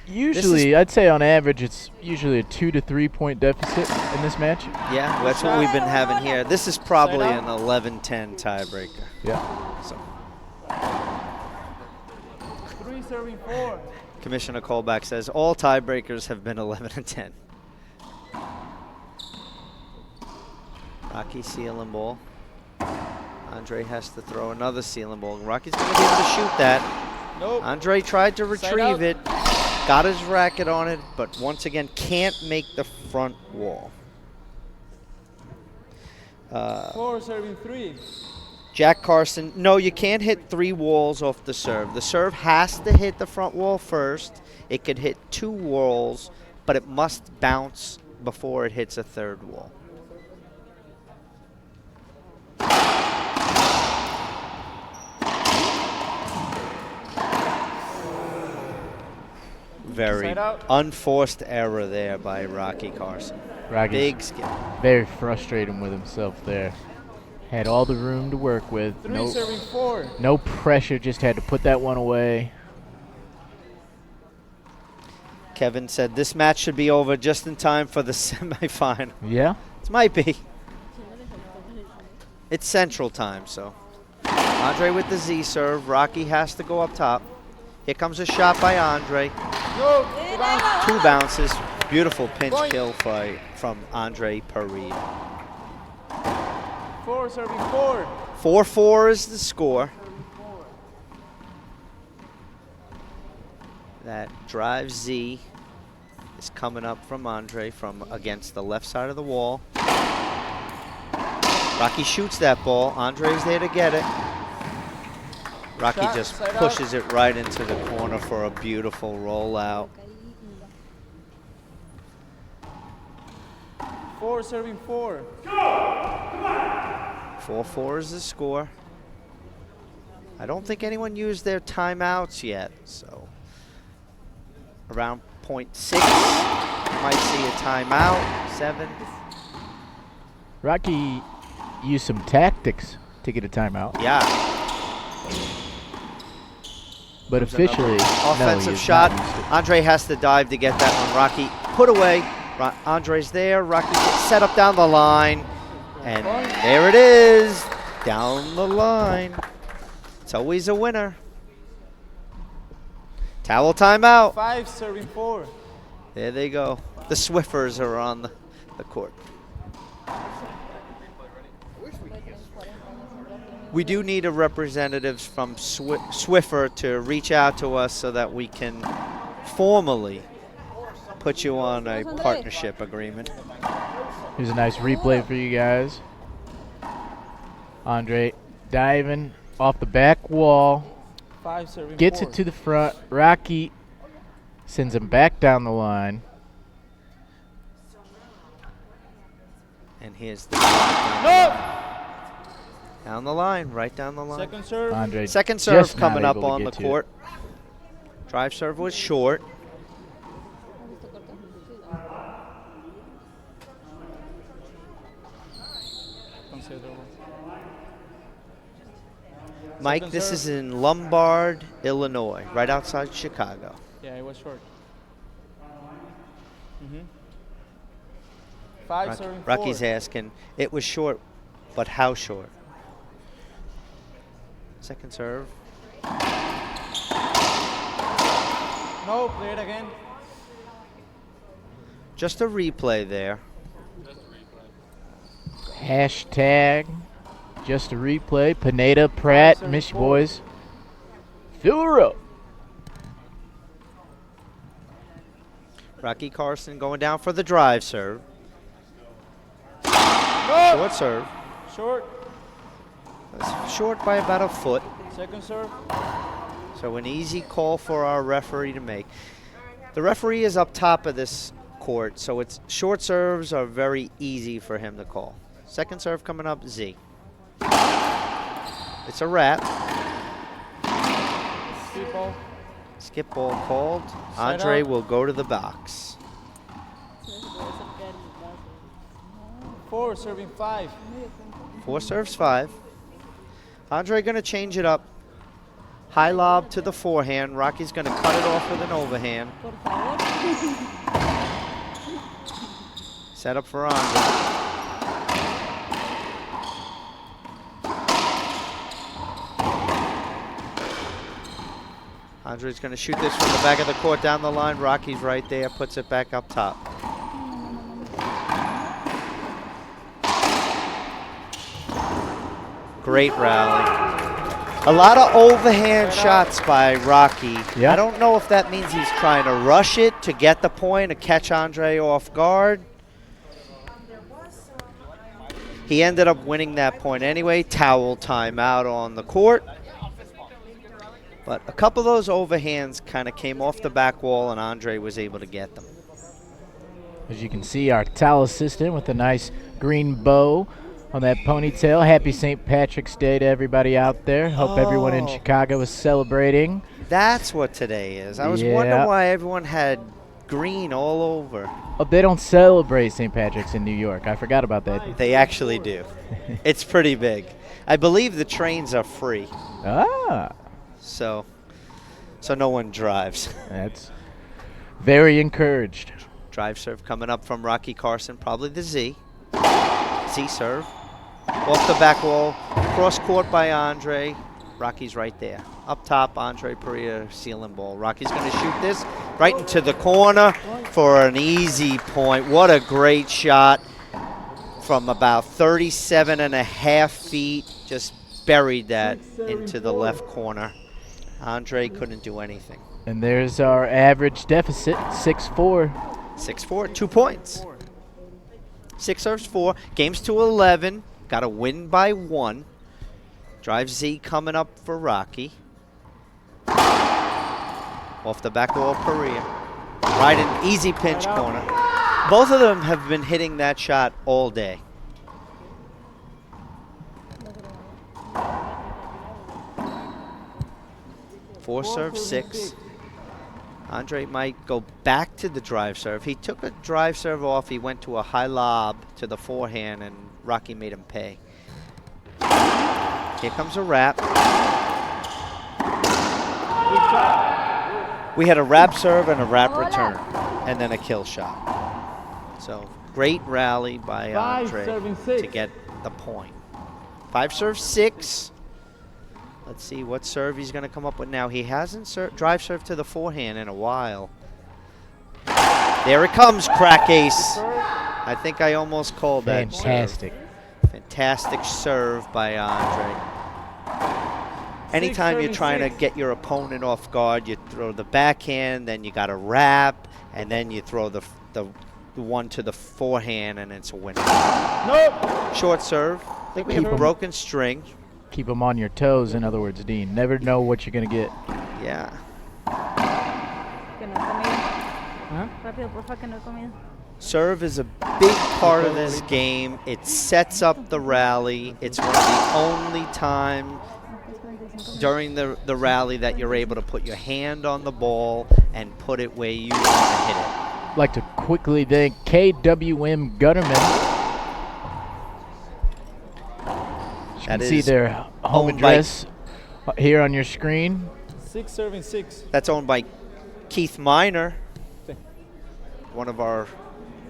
Usually, I'd say on average, it's usually a 2 to 3 point deficit in this match. Yeah, that's what we've been having here. This is probably an 11-10 tiebreaker. Yeah. So 3 serving 4. Commissioner Colback says all tiebreakers have been 11-10. Rocky sealing ball. Andree has to throw another sealing ball. Rocky's going to be able to shoot that. Nope. Andree tried to retrieve it. Got his racket on it, but once again can't make the front wall. 4 serving 3. Jack Carson, no, you can't hit 3 walls off the serve. The serve has to hit the front wall first. It could hit 2 walls, but it must bounce before it hits a 3rd wall. Very unforced error there by Rocky Carson. Rocky's big skill. Very frustrating with himself there. Had all the room to work with. 3 serving 4. No pressure, just had to put that one away. Kevin said this match should be over just in time for the semifinal. Yeah? It might be. It's Central Time, so. Andree with the Z serve. Rocky has to go up top. Here comes a shot by Andree. Two bounces. Beautiful pinch kill fight from Andree Parrilla. 4 serving 4. 4-4 is the score. That drive Z is coming up from Andree from against the left side of the wall. Rocky shoots that ball. Andree's there to get it. Rocky just pushes it right into the corner for a beautiful rollout. 4 serving 4. 4-4 is the score. I don't think anyone used their timeouts yet, so around .6, you might see a timeout. 7. Rocky used some tactics to get a timeout. Yeah. But officially, offensive shot. Andree has to dive to get that one. Rocky put away. Andree's there. Rocky gets set up down the line. And there it is. Down the line. It's always a winner. Towel timeout. 5 serving 4. There they go. The Swiffers are on the court. We do need a representative from Swiffer to reach out to us so that we can formally put you on a partnership agreement. Here's a nice replay for you guys. Andree diving off the back wall. 5 serving Gets 4. it to the front. Rocky sends him back down the line. And here's the down the line, right down the line. Second serve. Andree Second serve just coming not up able to on the get to court. Drive serve was short. Mike, this is in Lombard, Illinois, right outside Chicago. Yeah, it was short. 5 serving 4. Rocky's asking, it was short, but how short? Second serve. No, play it again. Just a replay there. Hashtag just a replay. Pineda, Pratt, miss you boys. Fill her up. Rocky Carson going down for the drive serve. Short serve. Short. That's short by about a foot. Second serve. So an easy call for our referee to make. The referee is up top of this court, so it's short serves are very easy for him to call. Second serve coming up, Z. It's a wrap. Skip ball. Skip ball called. Side Andree out. will go to the box. 4 serving 5. 4 serves 5. Andree going to change it up. High lob to the forehand. Rocky's going to cut it off with an overhand. Set up for Andree. Andree's going to shoot this from the back of the court down the line. Rocky's right there, puts it back up top. Great rally. A lot of overhand shots by Rocky. Yeah. I don't know if that means he's trying to rush it to get the point, to catch Andree off guard. He ended up winning that point anyway. Towel timeout on the court. But a couple of those overhands kind of came off the back wall, and Andree was able to get them. As you can see, our towel assistant with a nice green bow on that ponytail. Happy St. Patrick's Day to everybody out there. Hope everyone in Chicago is celebrating. That's what today is. I was wondering why everyone had green all over. Oh, they don't celebrate St. Patrick's in New York. I forgot about that. They actually do. It's pretty big. I believe the trains are free. Ah. So no one drives. That's very encouraged. Drive serve coming up from Rocky Carson, probably the Z. Z serve. Off the back wall, cross court by Andree. Rocky's right there. Up top, Andree Parrilla ceiling ball. Rocky's going to shoot this right into the corner for an easy point. What a great shot from about 37.5 feet. Just buried that into the left corner. Andree couldn't do anything. And there's our average deficit, 6-4. 6-4, 2 points. 6 serves 4. Game's to 11. Got to win by 1. Drive Z coming up for Rocky. Off the back wall, Parrilla. Right in easy pinch corner. Both of them have been hitting that shot all day. Four serve 6. Andree might go back to the drive serve. He took a drive serve off. He went to a high lob to the forehand, and Rocky made him pay. Here comes a wrap. We had a wrap serve and a wrap return, and then a kill shot. So great rally by Andree to get the point. 5 serve 6. Let's see what serve he's going to come up with now. He hasn't drive served to the forehand in a while. There it comes, crack ace. I think I almost called that. Fantastic. Fantastic serve by Andree. Anytime you're trying to get your opponent off guard, you throw the backhand, then you got to wrap, and then you throw the one to the forehand, and it's a winner. Nope. Short serve. I think we have a broken string. Keep them on your toes, in other words, Dean. Never know what you're going to get. Yeah. Serve is a big part of this game. It sets up the rally. It's one of the only time during the rally that you're able to put your hand on the ball and put it where you want to hit it. I'd like to quickly thank KWM Gutterman. You can see their home address here on your screen. 6 serving 6. That's owned by Keith Miner, one of our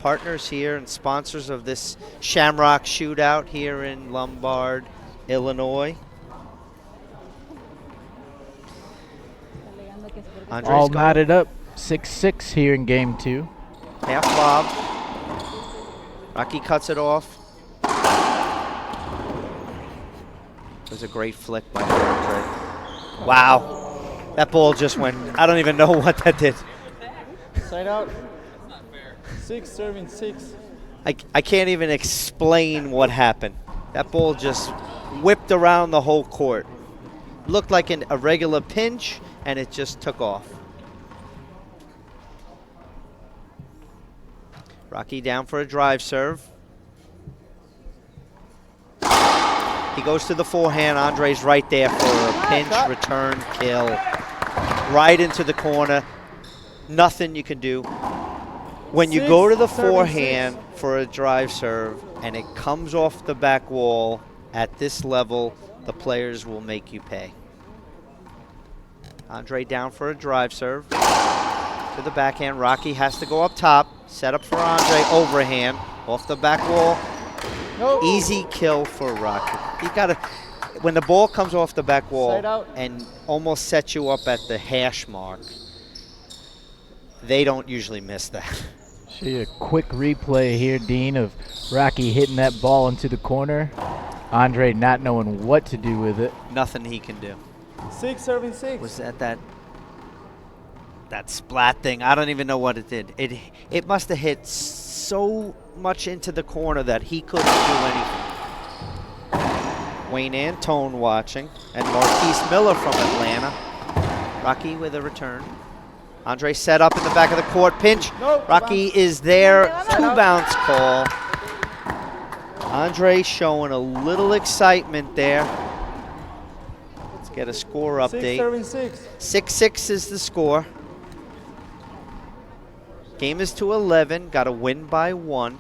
partners here and sponsors of this Shamrock Shootout here in Lombard, Illinois. Andree's all knotted up, 6-6 here in game 2. Half lob. Rocky cuts it off. It was a great flick by Andree. Wow. That ball just went, I don't even know what that did. Side out. 6 serving 6. I can't even explain what happened. That ball just whipped around the whole court. Looked like a regular pinch, and it just took off. Rocky down for a drive serve. He goes to the forehand. Andree's right there for a pinch, return, kill. Right into the corner. Nothing you can do. When you go to the forehand for a drive serve and it comes off the back wall at this level, the players will make you pay. Andree down for a drive serve. To the backhand. Rocky has to go up top. Set up for Andree. Overhand. Off the back wall. Nope. Easy kill for Rocky. You gotta, when the ball comes off the back wall and almost sets you up at the hash mark, they don't usually miss that. See a quick replay here, Dean, of Rocky hitting that ball into the corner. Andree not knowing what to do with it. Nothing he can do. 6 serving 6. Was that splat thing? I don't even know what it did. It must have hit so much into the corner that he couldn't do anything. Wayne Antone watching, and Marquise Miller from Atlanta. Rocky with a return. Andree set up in the back of the court, pinch. Rocky is there, 2-bounce call. Andree showing a little excitement there. Let's get a score update. 6-6 is the score. Game is to 11, got to win by 1.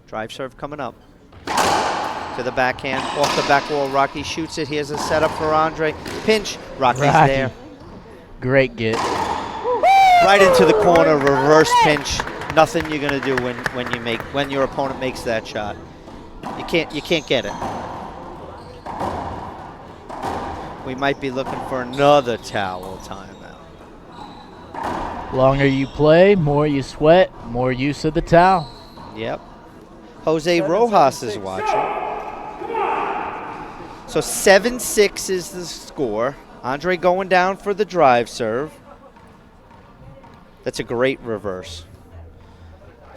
Drive serve coming up. To the backhand, off the back wall, Rocky shoots it. Here's a setup for Andree. Pinch, Rocky's there. Great get. Right into the corner, reverse pinch. Nothing you're gonna do when your opponent makes that shot. You can't get it. We might be looking for another towel timeout. Longer you play, more you sweat, more use of the towel. Yep. Jose Rojas is watching. So 7-6 is the score. Andree going down for the drive serve. That's a great reverse.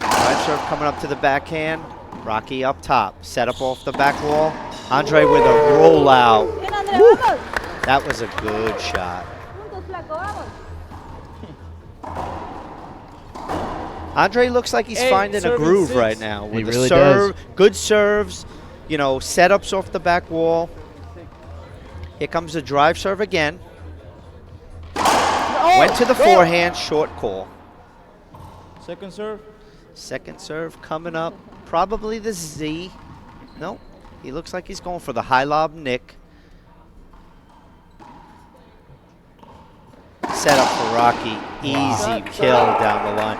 Drive serve coming up to the backhand. Rocky up top. Set up off the back wall. Andree with a rollout. Woo! That was a good shot. Andree looks like he's finding a groove right now with the really serve, does. good serves, you know, setups off the back wall. Here comes the drive serve again. Went to the forehand, short call. Second serve. Second serve coming up, probably the Z. No, he looks like he's going for the high lob nick. Set up for Rocky, easy kill down the line.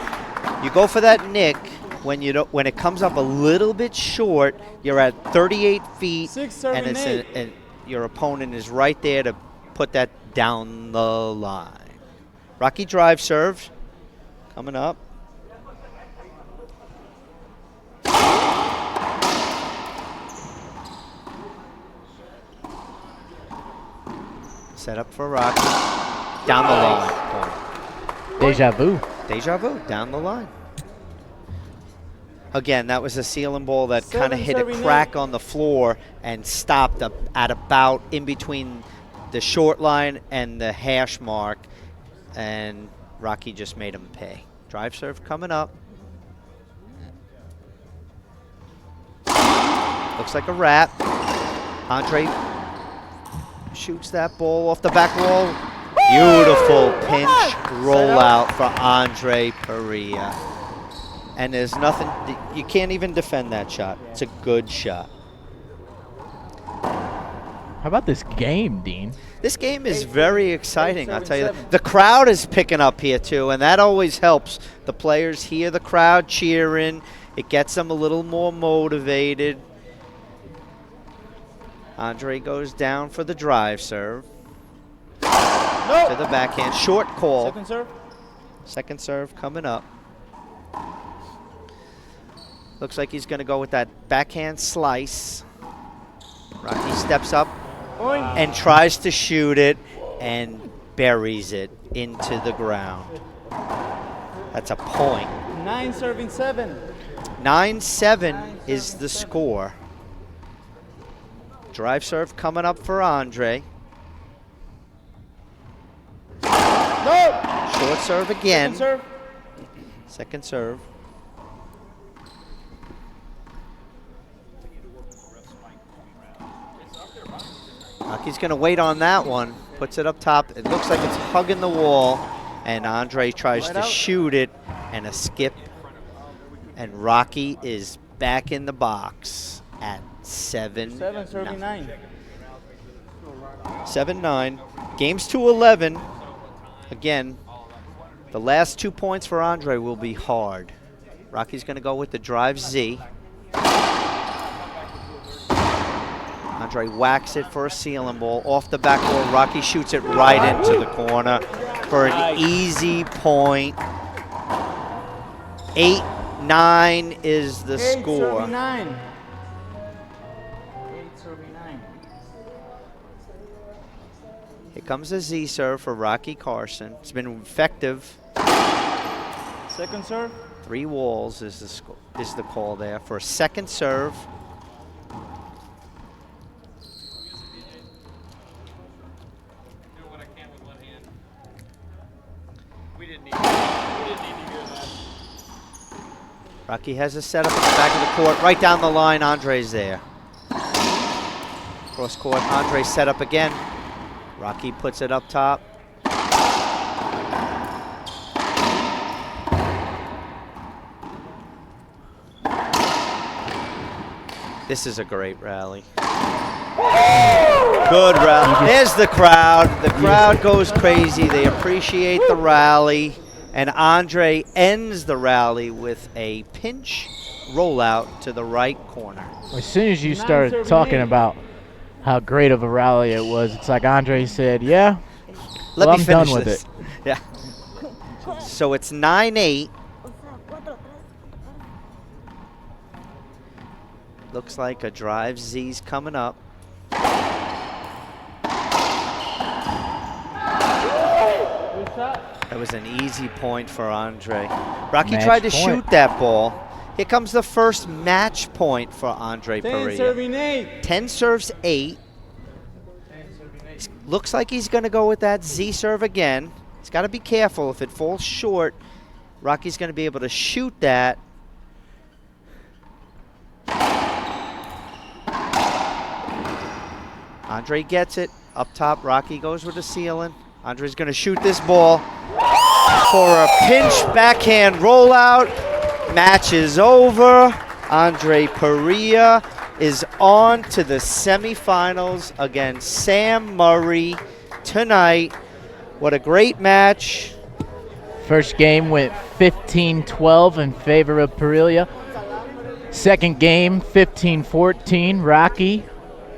You go for that nick when you don't, when it comes up a little bit short. You're at 38 feet, and it's your opponent is right there to put that down the line. Rocky drive serve coming up. Set up for Rocky. Down the line. Deja vu. Deja vu, down the line. Again, that was a ceiling ball that kind of hit a crack on the floor and stopped up at about in between the short line and the hash mark, and Rocky just made him pay. Drive serve coming up. Looks like a wrap. Andree shoots that ball off the back wall. Beautiful pinch rollout for Andree Parrilla. And there's nothing, you can't even defend that shot. It's a good shot. How about this game, Dean? This game is very exciting, I'll tell you that. The crowd is picking up here too, and that always helps. The players hear the crowd cheering. It gets them a little more motivated. Andree goes down for the drive serve. To the backhand, short call. Second serve. Second serve coming up. Looks like he's going to go with that backhand slice. Rocky steps up and tries to shoot it and buries it into the ground. That's a point. 9 serving 7. 9-7 is the score. Drive serve coming up for Andree. No! Short serve again. Second serve. Second serve. Rocky's going to wait on that one. Puts it up top. It looks like it's hugging the wall. And Andree tries to shoot it. And a skip. And Rocky is back in the box at 7. 7 serving 9. 7-9. Game's to 11. Again, the last 2 points for Andree will be hard. Rocky's going to go with the drive Z. Andree whacks it for a ceiling ball. Off the back wall, Rocky shoots it right into the corner for an easy point. 8-9 is the score. 8-9. Here comes a Z serve for Rocky Carson. It's been effective. Second serve. 3 walls is the call there for a second serve. Rocky has a setup at the back of the court, right down the line. Andree's there. Cross court, Andree set up again. Rocky puts it up top. This is a great rally. Good rally. There's the crowd. The crowd goes crazy. They appreciate the rally. And Andree ends the rally with a pinch rollout to the right corner. As soon as you start talking about how great of a rally it was. It's like Andree said, yeah, Let well, me I'm done finish with this. it. Yeah. So it's 9-8. Looks like a drive Z's coming up. That was an easy point for Andree. Rocky Match tried to point. shoot that ball. Here comes the first match point for Andree Parrilla. 10 serving 8. 10 serves 8. Looks like he's going to go with that Z serve again. He's got to be careful. If it falls short, Rocky's going to be able to shoot that. Andree gets it. Up top, Rocky goes with the ceiling. Andree's going to shoot this ball for a pinch backhand rollout. Match is over. Andree Parrilla is on to the semifinals against Sam Murray tonight. What a great match. First game went 15-12 in favor of Parrilla. Second game, 15-14, Rocky.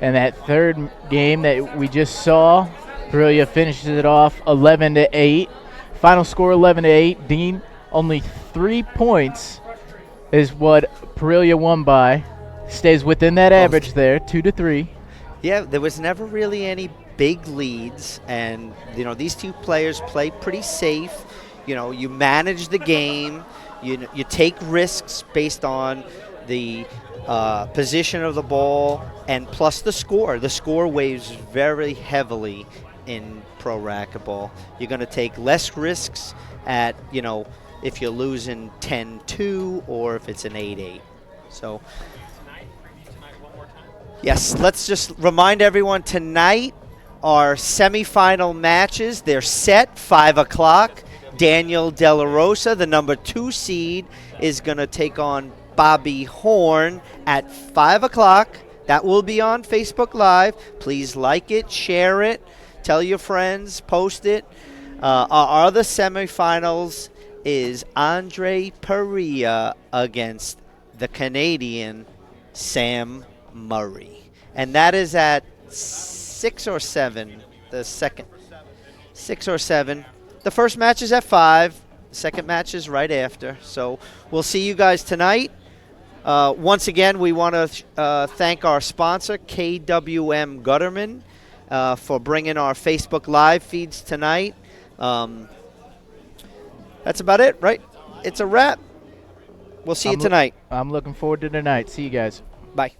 And that third game that we just saw, Parrilla finishes it off 11-8. Final score 11-8. Dean, only 3 points is what Parrilla won by. Stays within that average there, 2-3. Yeah, there was never really any big leads, and you know these two players play pretty safe. You know, you manage the game, you take risks based on the position of the ball, and plus the score. The score weighs very heavily in pro racquetball. You're going to take less risks at, you know, if you're losing 10-2 or if it's an 8-8. So, yes, let's just remind everyone tonight our semifinal matches. They're set, 5 o'clock. Daniel De La Rosa, the number 2 seed, is going to take on Bobby Horn at 5 o'clock. That will be on Facebook Live. Please like it, share it, tell your friends, post it. Our other semifinals is Andree Parrilla against the Canadian Sam Murray. And that is at 6 or 7, the second. 6 or 7. The first match is at 5. The second match is right after. So we'll see you guys tonight. Once again, we want to thank our sponsor, KWM Gutterman, for bringing our Facebook Live feeds tonight. That's about it, right? It's a wrap. We'll see you tonight. I'm looking forward to tonight. See you guys. Bye.